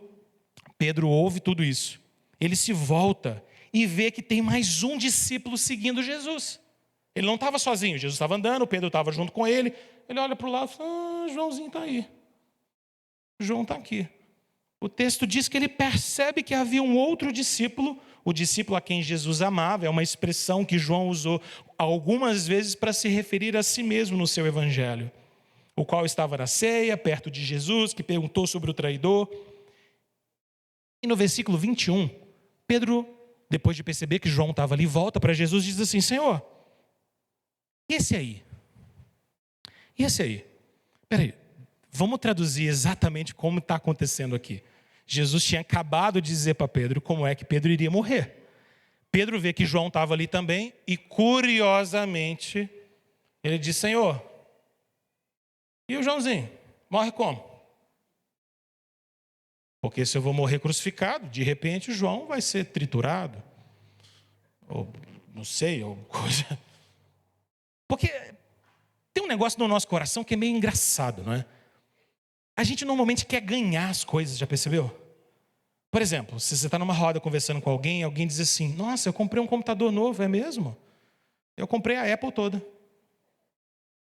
Pedro ouve tudo isso, ele se volta e vê que tem mais um discípulo seguindo Jesus. Ele não estava sozinho, Jesus estava andando, Pedro estava junto com ele. Ele olha para o lado e fala, Joãozinho está aí. João está aqui. O texto diz que ele percebe que havia um outro discípulo, o discípulo a quem Jesus amava. É uma expressão que João usou algumas vezes para se referir a si mesmo no seu evangelho. O qual estava na ceia, perto de Jesus, que perguntou sobre o traidor. E no versículo 21, Pedro, depois de perceber que João estava ali, volta para Jesus e diz assim, Senhor, e esse aí? E esse aí? Peraí, vamos traduzir exatamente como está acontecendo aqui. Jesus tinha acabado de dizer para Pedro como é que Pedro iria morrer. Pedro vê que João estava ali também e, curiosamente, ele diz, Senhor, e o Joãozinho? Morre como? Porque se eu vou morrer crucificado, de repente o João vai ser triturado. Ou, não sei, ou coisa... Porque tem um negócio no nosso coração que é meio engraçado, não é? A gente normalmente quer ganhar as coisas, já percebeu? Por exemplo, se você está numa roda conversando com alguém, alguém diz assim, nossa, eu comprei um computador novo, é mesmo? Eu comprei a Apple toda.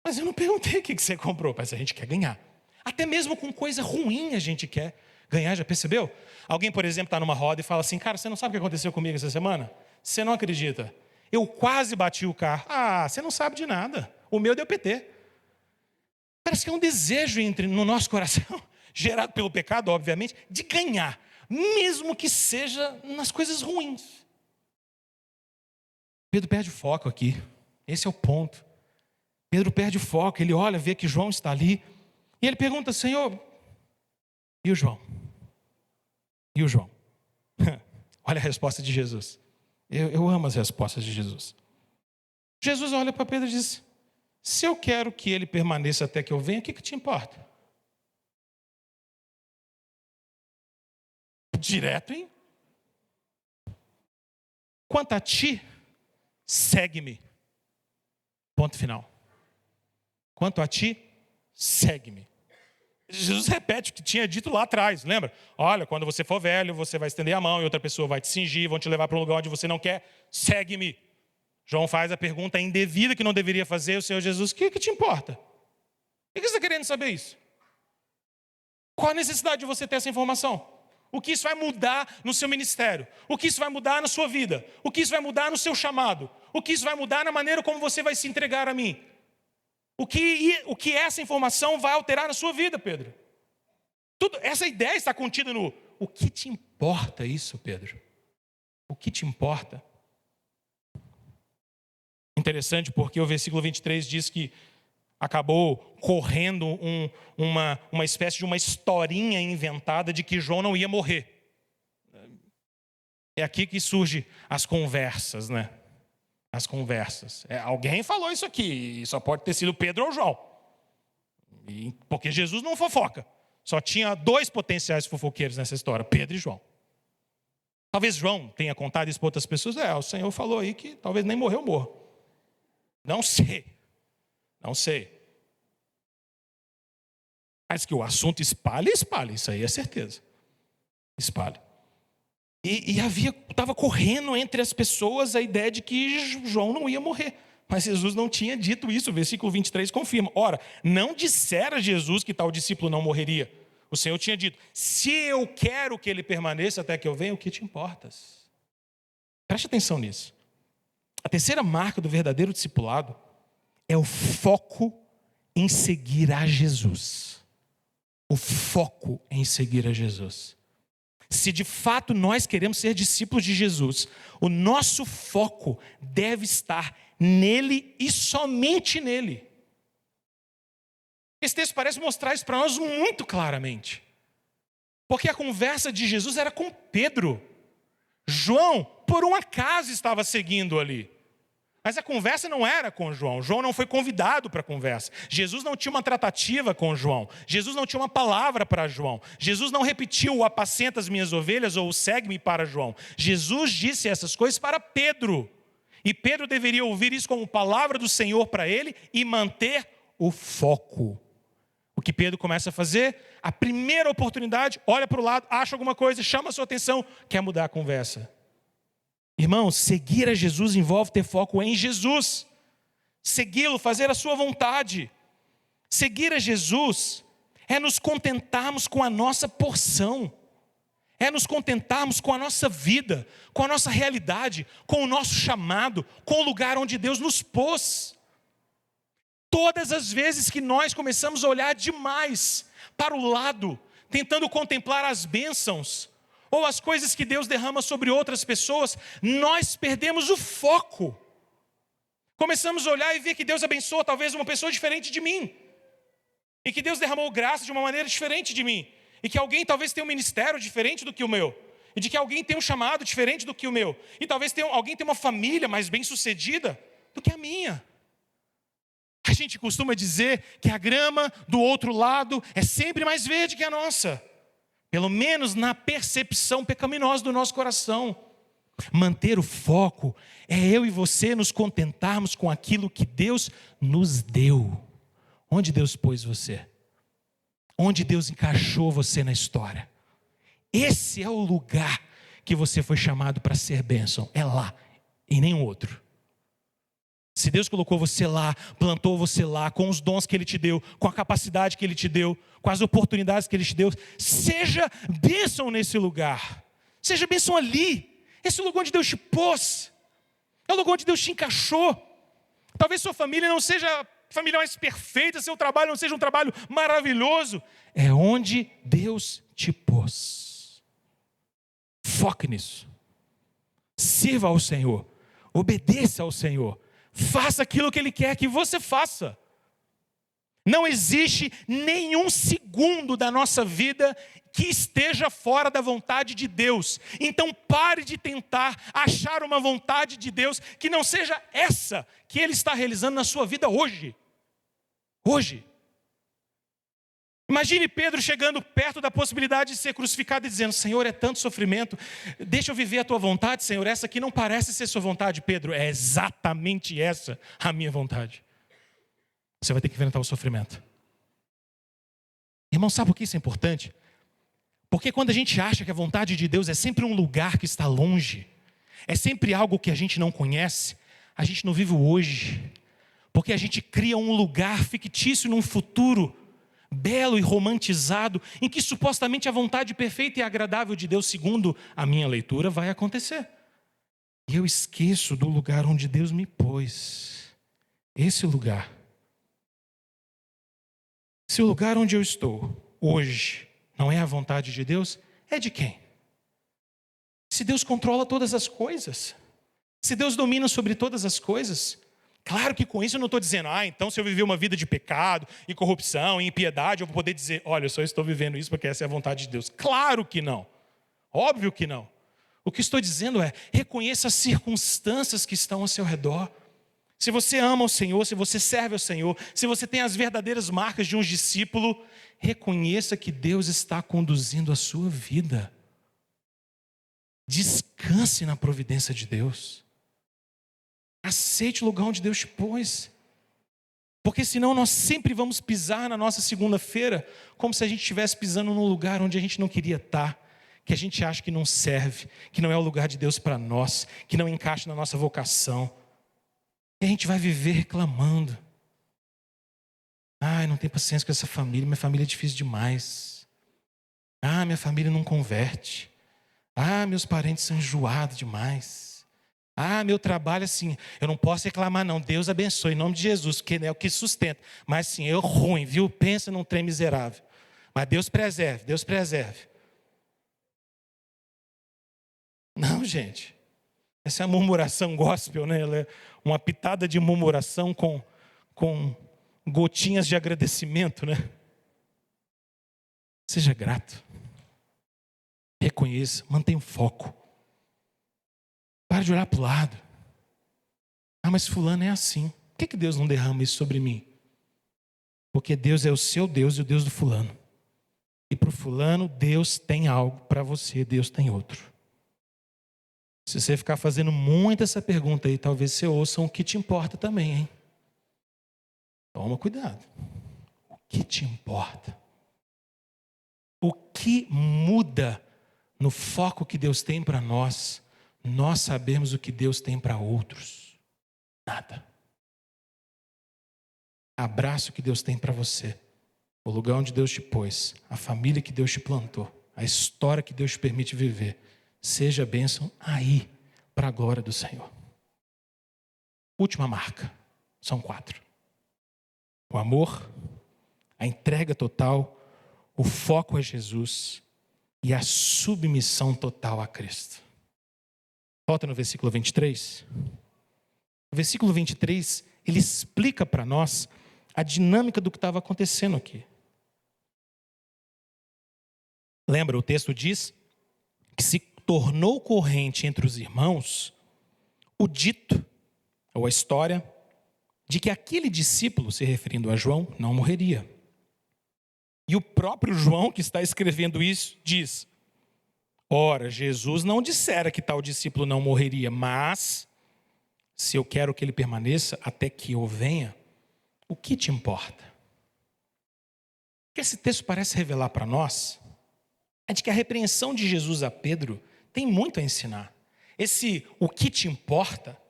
Mas eu não perguntei o que você comprou, mas a gente quer ganhar. Até mesmo com coisa ruim a gente quer ganhar, já percebeu? Alguém, por exemplo, está numa roda e fala assim, cara, você não sabe o que aconteceu comigo essa semana? Você não acredita. Eu quase bati o carro. Ah, você não sabe de nada. O meu deu PT. Parece que é um desejo no nosso coração, gerado pelo pecado, obviamente, de ganhar, mesmo que seja nas coisas ruins. Pedro perde o foco aqui. Esse é o ponto. Pedro perde o foco. Ele olha, vê que João está ali. E ele pergunta, Senhor, e o João? E o João? Olha a resposta de Jesus. Eu amo as respostas de Jesus. Jesus olha para Pedro e diz, se eu quero que ele permaneça até que eu venha, o que te importa? Direto, hein? Quanto a ti, segue-me. Ponto final. Quanto a ti, segue-me. Jesus repete o que tinha dito lá atrás, lembra? Olha, quando você for velho, você vai estender a mão e outra pessoa vai te cingir, vão te levar para um lugar onde você não quer, segue-me. João faz a pergunta indevida que não deveria fazer, o Senhor Jesus, o que te importa? Por que você está querendo saber isso? Qual a necessidade de você ter essa informação? O que isso vai mudar no seu ministério? O que isso vai mudar na sua vida? O que isso vai mudar no seu chamado? O que isso vai mudar na maneira como você vai se entregar a mim? O que essa informação vai alterar na sua vida, Pedro? Essa ideia está contida no... O que te importa isso, Pedro? O que te importa? Interessante porque o versículo 23 diz que acabou correndo uma espécie de uma historinha inventada de que João não ia morrer. É aqui que surgem as conversas, né? As conversas. Alguém falou isso aqui, e só pode ter sido Pedro ou João. Porque Jesus não fofoca. Só tinha 2 potenciais fofoqueiros nessa história, Pedro e João. Talvez João tenha contado isso para outras pessoas. O Senhor falou aí que talvez nem morreu, morra. Não sei. Não sei. Mas que o assunto espalha, isso aí é certeza. Espalha. E estava correndo entre as pessoas a ideia de que João não ia morrer. Mas Jesus não tinha dito isso, o versículo 23 confirma. Ora, não dissera Jesus que tal discípulo não morreria. O Senhor tinha dito, se eu quero que ele permaneça até que eu venha, o que te importas? Preste atenção nisso. A terceira marca do verdadeiro discipulado é o foco em seguir a Jesus. O foco em seguir a Jesus. Se de fato nós queremos ser discípulos de Jesus, o nosso foco deve estar nele e somente nele. Esse texto parece mostrar isso para nós muito claramente. Porque a conversa de Jesus era com Pedro. João, por um acaso, estava seguindo ali. Mas a conversa não era com João. João não foi convidado para a conversa. Jesus não tinha uma tratativa com João. Jesus não tinha uma palavra para João. Jesus não repetiu o apacenta as minhas ovelhas ou o segue-me para João. Jesus disse essas coisas para Pedro. E Pedro deveria ouvir isso como palavra do Senhor para ele e manter o foco. O que Pedro começa a fazer? A primeira oportunidade, olha para o lado, acha alguma coisa, chama a sua atenção, quer mudar a conversa. Irmãos, seguir a Jesus envolve ter foco em Jesus. Segui-lo, fazer a sua vontade. Seguir a Jesus é nos contentarmos com a nossa porção. É nos contentarmos com a nossa vida, com a nossa realidade, com o nosso chamado, com o lugar onde Deus nos pôs. Todas as vezes que nós começamos a olhar demais para o lado, tentando contemplar as bênçãos, ou as coisas que Deus derrama sobre outras pessoas, nós perdemos o foco. Começamos a olhar e ver que Deus abençoa talvez uma pessoa diferente de mim. E que Deus derramou graça de uma maneira diferente de mim. E que alguém talvez tenha um ministério diferente do que o meu. E de que alguém tem um chamado diferente do que o meu. E talvez alguém tenha uma família mais bem-sucedida do que a minha. A gente costuma dizer que a grama do outro lado é sempre mais verde que a nossa. Pelo menos na percepção pecaminosa do nosso coração. Manter o foco é eu e você nos contentarmos com aquilo que Deus nos deu. Onde Deus pôs você? Onde Deus encaixou você na história? Esse é o lugar que você foi chamado para ser bênção. É lá, em nenhum outro. Se Deus colocou você lá, plantou você lá, com os dons que Ele te deu, com a capacidade que Ele te deu, com as oportunidades que Ele te deu, seja bênção nesse lugar. Seja bênção ali. Esse é o lugar onde Deus te pôs. É o lugar onde Deus te encaixou. Talvez sua família não seja a família mais perfeita, seu trabalho não seja um trabalho maravilhoso. É onde Deus te pôs. Foque nisso. Sirva ao Senhor. Obedeça ao Senhor. Faça aquilo que Ele quer que você faça. Não existe nenhum segundo da nossa vida que esteja fora da vontade de Deus. Então pare de tentar achar uma vontade de Deus que não seja essa que Ele está realizando na sua vida hoje. Hoje. Imagine Pedro chegando perto da possibilidade de ser crucificado e dizendo: Senhor, é tanto sofrimento, deixa eu viver a tua vontade, Senhor. Essa aqui não parece ser sua vontade, Pedro. É exatamente essa a minha vontade. Você vai ter que enfrentar o sofrimento. Irmão, sabe por que isso é importante? Porque quando a gente acha que a vontade de Deus é sempre um lugar que está longe, é sempre algo que a gente não conhece, a gente não vive o hoje. Porque a gente cria um lugar fictício num futuro belo e romantizado, em que supostamente a vontade perfeita e agradável de Deus, segundo a minha leitura, vai acontecer. E eu esqueço do lugar onde Deus me pôs. Esse lugar. Se o lugar onde eu estou hoje não é a vontade de Deus, é de quem? Se Deus controla todas as coisas, se Deus domina sobre todas as coisas, claro que com isso eu não estou dizendo, então se eu viver uma vida de pecado e corrupção e impiedade, eu vou poder dizer, olha, eu só estou vivendo isso porque essa é a vontade de Deus. Claro que não. Óbvio que não. O que estou dizendo é, reconheça as circunstâncias que estão ao seu redor. Se você ama o Senhor, se você serve ao Senhor, se você tem as verdadeiras marcas de um discípulo, reconheça que Deus está conduzindo a sua vida. Descanse na providência de Deus. Aceite o lugar onde Deus te pôs. Porque senão nós sempre vamos pisar na nossa segunda-feira como se a gente estivesse pisando num lugar onde a gente não queria estar, que a gente acha que não serve, que não é o lugar de Deus para nós, que não encaixa na nossa vocação. E a gente vai viver reclamando. Não tenho paciência com essa família, minha família é difícil demais. Minha família não converte. Meus parentes são enjoados demais. Meu trabalho assim, eu não posso reclamar não, Deus abençoe, em nome de Jesus, que é o que sustenta. Mas assim, eu ruim, viu? Pensa num trem miserável. Mas Deus preserve, Deus preserve. Não, gente. Essa é a murmuração gospel, né? Ela é uma pitada de murmuração com gotinhas de agradecimento, né? Seja grato. Reconheça, mantenha o foco. Pare de olhar para o lado. Mas fulano é assim. Por que Deus não derrama isso sobre mim? Porque Deus é o seu Deus e o Deus do fulano. E para o fulano, Deus tem algo, para você, Deus tem outro. Se você ficar fazendo muito essa pergunta aí, talvez você ouça o que te importa também, hein? Toma cuidado. O que te importa? O que muda no foco que Deus tem para nós sabemos o que Deus tem para outros? Nada. Abraço que Deus tem para você, o lugar onde Deus te pôs, a família que Deus te plantou, a história que Deus te permite viver, seja bênção aí, para a glória do Senhor. Última marca, são 4. O amor, a entrega total, o foco é Jesus e a submissão total a Cristo. Volta no versículo 23. O versículo 23, ele explica para nós a dinâmica do que estava acontecendo aqui. Lembra, o texto diz que se tornou corrente entre os irmãos o dito, ou a história, de que aquele discípulo, se referindo a João, não morreria. E o próprio João, que está escrevendo isso, diz: ora, Jesus não dissera que tal discípulo não morreria, mas se eu quero que ele permaneça até que eu venha, o que te importa? O que esse texto parece revelar para nós é de que a repreensão de Jesus a Pedro tem muito a ensinar. Esse o que te importa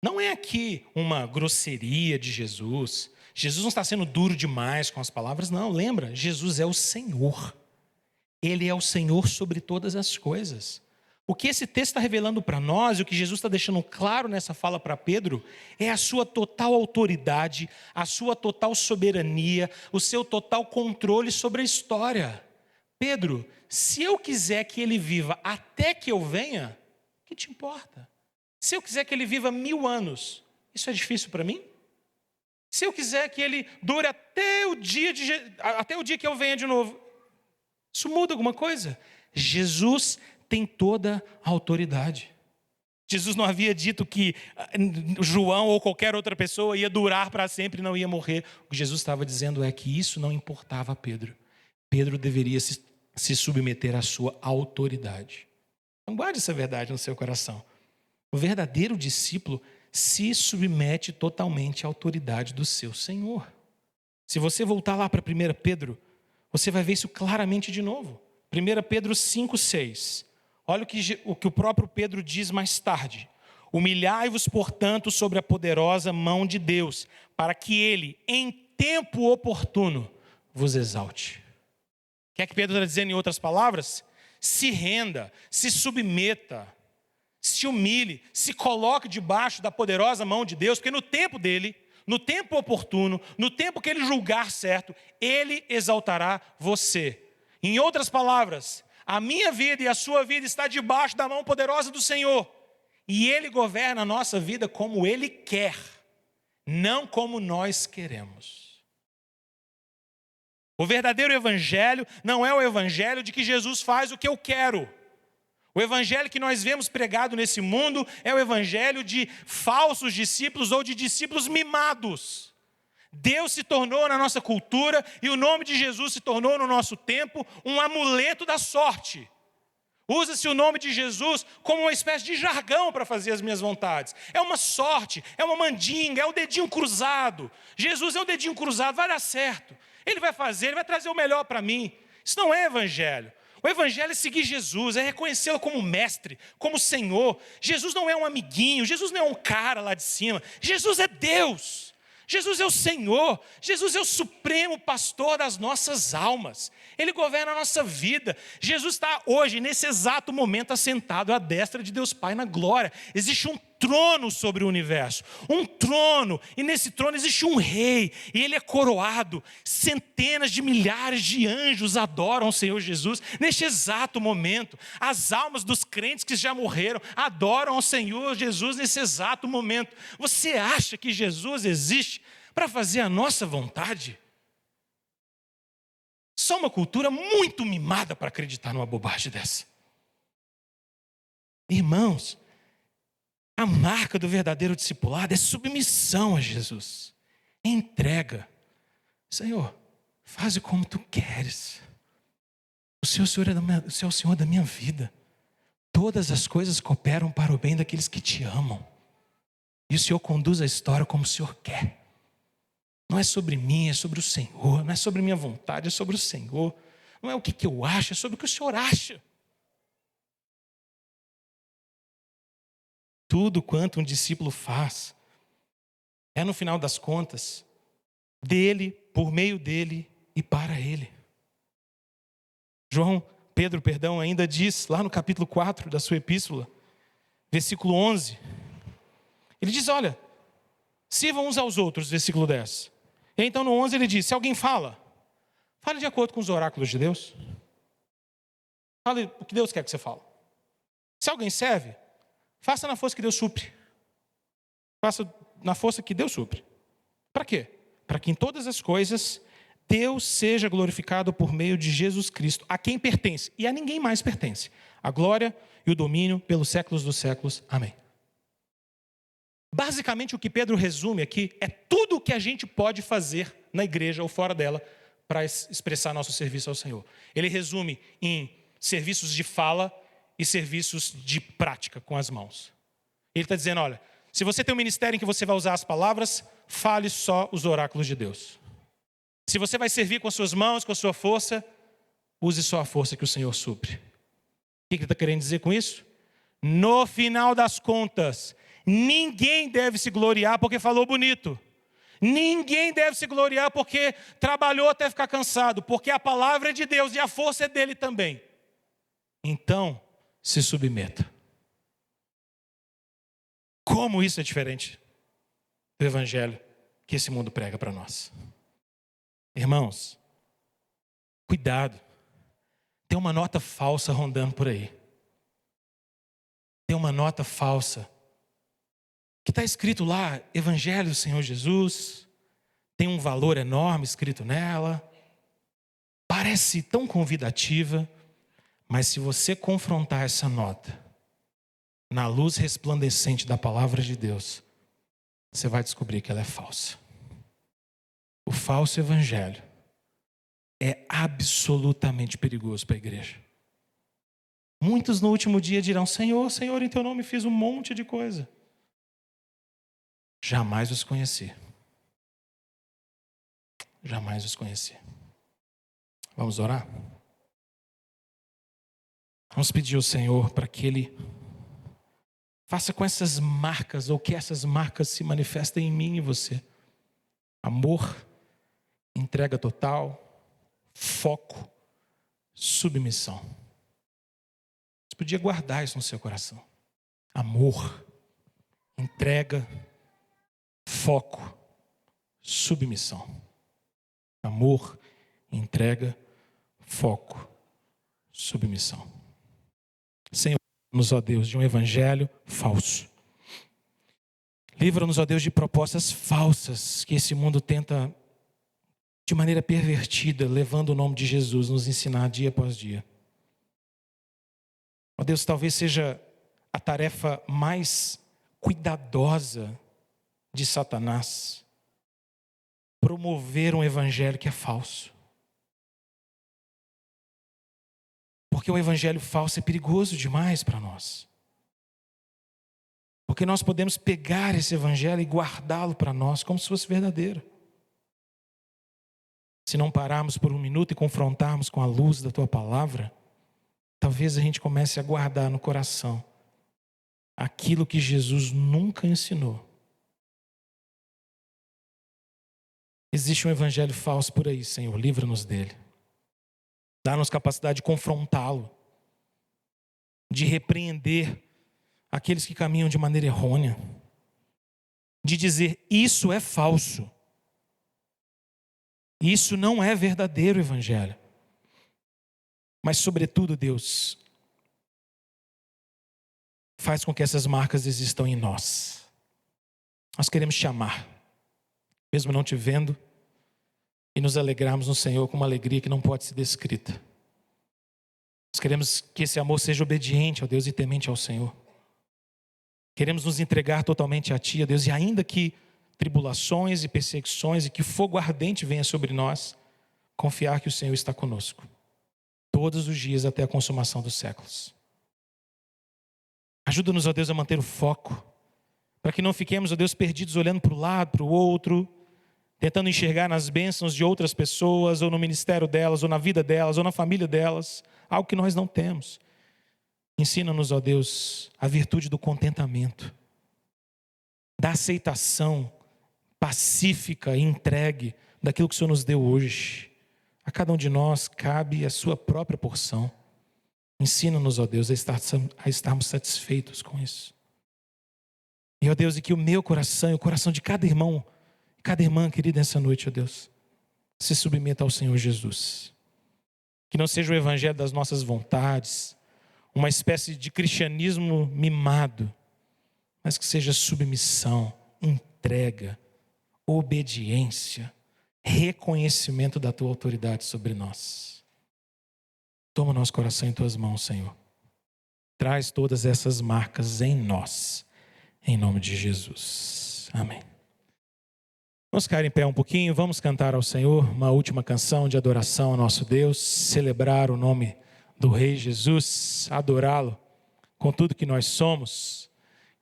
não é aqui uma grosseria de Jesus. Jesus não está sendo duro demais com as palavras, não. Lembra, Jesus é o Senhor. Ele é o Senhor sobre todas as coisas. O que esse texto está revelando para nós, e o que Jesus está deixando claro nessa fala para Pedro, é a sua total autoridade, a sua total soberania, o seu total controle sobre a história. Pedro, se eu quiser que ele viva até que eu venha, o que te importa? Se eu quiser que ele viva 1000 anos, isso é difícil para mim? Se eu quiser que ele dure até o dia que eu venha de novo, isso muda alguma coisa? Jesus tem toda a autoridade. Jesus não havia dito que João ou qualquer outra pessoa ia durar para sempre e não ia morrer. O que Jesus estava dizendo é que isso não importava a Pedro. Pedro deveria se submeter à sua autoridade. Então guarde essa verdade no seu coração. O verdadeiro discípulo se submete totalmente à autoridade do seu Senhor. Se você voltar lá para 1 Pedro, você vai ver isso claramente de novo. 1 Pedro 5,6. Olha o que o próprio Pedro diz mais tarde. Humilhai-vos, portanto, sobre a poderosa mão de Deus, para que ele, em tempo oportuno, vos exalte. O que é que Pedro está dizendo em outras palavras? Se renda, se submeta, se humilhe, se coloque debaixo da poderosa mão de Deus, porque no tempo dele, no tempo oportuno, no tempo que ele julgar certo, ele exaltará você. Em outras palavras, a minha vida e a sua vida está debaixo da mão poderosa do Senhor. E ele governa a nossa vida como ele quer, não como nós queremos. O verdadeiro evangelho não é o evangelho de que Jesus faz o que eu quero. O evangelho que nós vemos pregado nesse mundo é o evangelho de falsos discípulos ou de discípulos mimados. Deus se tornou na nossa cultura e o nome de Jesus se tornou no nosso tempo um amuleto da sorte. Usa-se o nome de Jesus como uma espécie de jargão para fazer as minhas vontades. É uma sorte, é uma mandinga, é o dedinho cruzado. Jesus é o dedinho cruzado, vai dar certo. Ele vai fazer, ele vai trazer o melhor para mim. Isso não é evangelho. O evangelho é seguir Jesus, é reconhecê-lo como mestre, como Senhor. Jesus não é um amiguinho, Jesus não é um cara lá de cima. Jesus é Deus. Jesus é o Senhor, Jesus é o supremo pastor das nossas almas. Ele governa a nossa vida. Jesus está hoje, nesse exato momento, assentado à destra de Deus Pai na glória. Existe um trono sobre o universo, um trono, e nesse trono existe um rei, e ele é coroado. Centenas de milhares de anjos adoram o Senhor Jesus neste exato momento. As almas dos crentes que já morreram adoram ao Senhor Jesus nesse exato momento. Você acha que Jesus existe para fazer a nossa vontade? Só uma cultura muito mimada para acreditar numa bobagem dessa. Irmãos, a marca do verdadeiro discipulado é submissão a Jesus, é entrega. Senhor, faze como tu queres. O Senhor é o Senhor da minha vida. Todas as coisas cooperam para o bem daqueles que te amam. E o Senhor conduz a história como o Senhor quer. Não é sobre mim, é sobre o Senhor. Não é sobre minha vontade, é sobre o Senhor. Não é o que eu acho, é sobre o que o Senhor acha. Tudo quanto um discípulo faz é, no final das contas, dele, por meio dele e para ele. Pedro, ainda diz, lá no capítulo 4 da sua epístola, versículo 11, ele diz, olha, sirvam uns aos outros, versículo 10. E então no 11 ele diz, se alguém fale de acordo com os oráculos de Deus. Fale o que Deus quer que você fale. Se alguém serve, faça na força que Deus supre. Faça na força que Deus supre. Para quê? Para que em todas as coisas Deus seja glorificado por meio de Jesus Cristo, a quem pertence e a ninguém mais pertence a glória e o domínio pelos séculos dos séculos. Amém. Basicamente o que Pedro resume aqui é tudo o que a gente pode fazer na igreja ou fora dela para expressar nosso serviço ao Senhor. Ele resume em serviços de fala e serviços de prática com as mãos. Ele está dizendo, olha, se você tem um ministério em que você vai usar as palavras, fale só os oráculos de Deus. Se você vai servir com as suas mãos, com a sua força, use só a força que o Senhor supre. O que ele está querendo dizer com isso? No final das contas, ninguém deve se gloriar porque falou bonito. Ninguém deve se gloriar porque trabalhou até ficar cansado, porque a palavra é de Deus e a força é dele também. Então, se submeta. Como isso é diferente do evangelho que esse mundo prega para nós? Irmãos, cuidado. Tem uma nota falsa rondando por aí. Tem uma nota falsa que está escrito lá, Evangelho do Senhor Jesus. Tem um valor enorme escrito nela. Parece tão convidativa, mas se você confrontar essa nota na luz resplandecente da palavra de Deus, você vai descobrir que ela é falsa. O falso evangelho é absolutamente perigoso para a igreja. Muitos no último dia dirão, Senhor, Senhor, em teu nome fiz um monte de coisa. Jamais os conheci. Jamais os conheci. Vamos orar? Vamos pedir ao Senhor para que Ele faça com essas marcas, ou que essas marcas se manifestem em mim e você. Amor, entrega total, foco, submissão. Você podia guardar isso no seu coração. Amor, entrega, foco, submissão. Amor, entrega, foco, submissão. Senhor, livra-nos, ó Deus, de um evangelho falso. Livra-nos, ó Deus, de propostas falsas que esse mundo tenta, de maneira pervertida, levando o nome de Jesus, nos ensinar dia após dia. Ó Deus, talvez seja a tarefa mais cuidadosa de Satanás, promover um evangelho que é falso. Porque o evangelho falso é perigoso demais para nós. Porque nós podemos pegar esse evangelho e guardá-lo para nós como se fosse verdadeiro. Se não pararmos por um minuto e confrontarmos com a luz da tua palavra, talvez a gente comece a guardar no coração aquilo que Jesus nunca ensinou. Existe um evangelho falso por aí, Senhor, livra-nos dele. Dá-nos capacidade de confrontá-lo, de repreender aqueles que caminham de maneira errônea, de dizer, isso é falso. Isso não é verdadeiro evangelho. Mas, sobretudo, Deus, faz com que essas marcas existam em nós. Nós queremos te amar, mesmo não te vendo, e nos alegrarmos no Senhor com uma alegria que não pode ser descrita. Nós queremos que esse amor seja obediente ao Deus e temente ao Senhor. Queremos nos entregar totalmente a Ti, a Deus, e ainda que tribulações e perseguições e que fogo ardente venha sobre nós, confiar que o Senhor está conosco, todos os dias até a consumação dos séculos. Ajuda-nos, ó Deus, a manter o foco, para que não fiquemos, ó Deus, perdidos olhando para o lado, para o outro, tentando enxergar nas bênçãos de outras pessoas, ou no ministério delas, ou na vida delas, ou na família delas, algo que nós não temos. Ensina-nos, ó Deus, a virtude do contentamento, da aceitação pacífica e entregue daquilo que o Senhor nos deu hoje. A cada um de nós cabe a sua própria porção. Ensina-nos, ó Deus, a estarmos satisfeitos com isso. E, ó Deus, e que o meu coração e o coração de cada irmão, cada irmã querida essa noite, ó Deus, se submeta ao Senhor Jesus. Que não seja o evangelho das nossas vontades, uma espécie de cristianismo mimado, mas que seja submissão, entrega, obediência, reconhecimento da tua autoridade sobre nós. Toma nosso coração em tuas mãos, Senhor. Traz todas essas marcas em nós, em nome de Jesus. Amém. Vamos ficar em pé um pouquinho, vamos cantar ao Senhor uma última canção de adoração ao nosso Deus, celebrar o nome do Rei Jesus, adorá-lo com tudo que nós somos.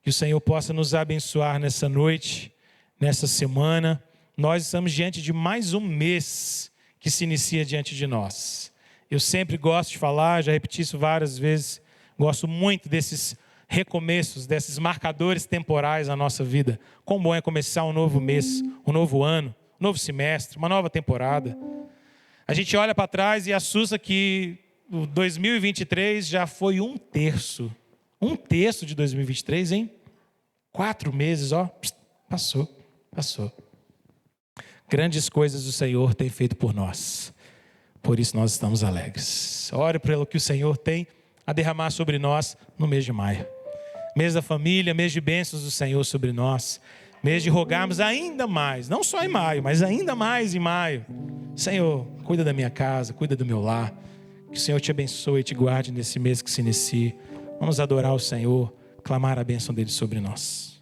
Que o Senhor possa nos abençoar nessa noite, nessa semana. Nós estamos diante de mais um mês que se inicia diante de nós. Eu sempre gosto de falar, já repeti isso várias vezes, gosto muito desses recomeços, desses marcadores temporais na nossa vida. Quão bom é começar um novo mês, um novo ano, um novo semestre, uma nova temporada. A gente olha para trás e assusta que o 2023 já foi um terço de 2023, hein? 4 meses, ó, passou. Grandes coisas o Senhor tem feito por nós. Por isso nós estamos alegres. Ore pelo que o Senhor tem a derramar sobre nós no mês de maio. Mês da família, mês de bênçãos do Senhor sobre nós. Mês de rogarmos ainda mais, não só em maio, mas ainda mais em maio. Senhor, cuida da minha casa, cuida do meu lar. Que o Senhor te abençoe e te guarde nesse mês que se inicia. Vamos adorar o Senhor, clamar a bênção dele sobre nós.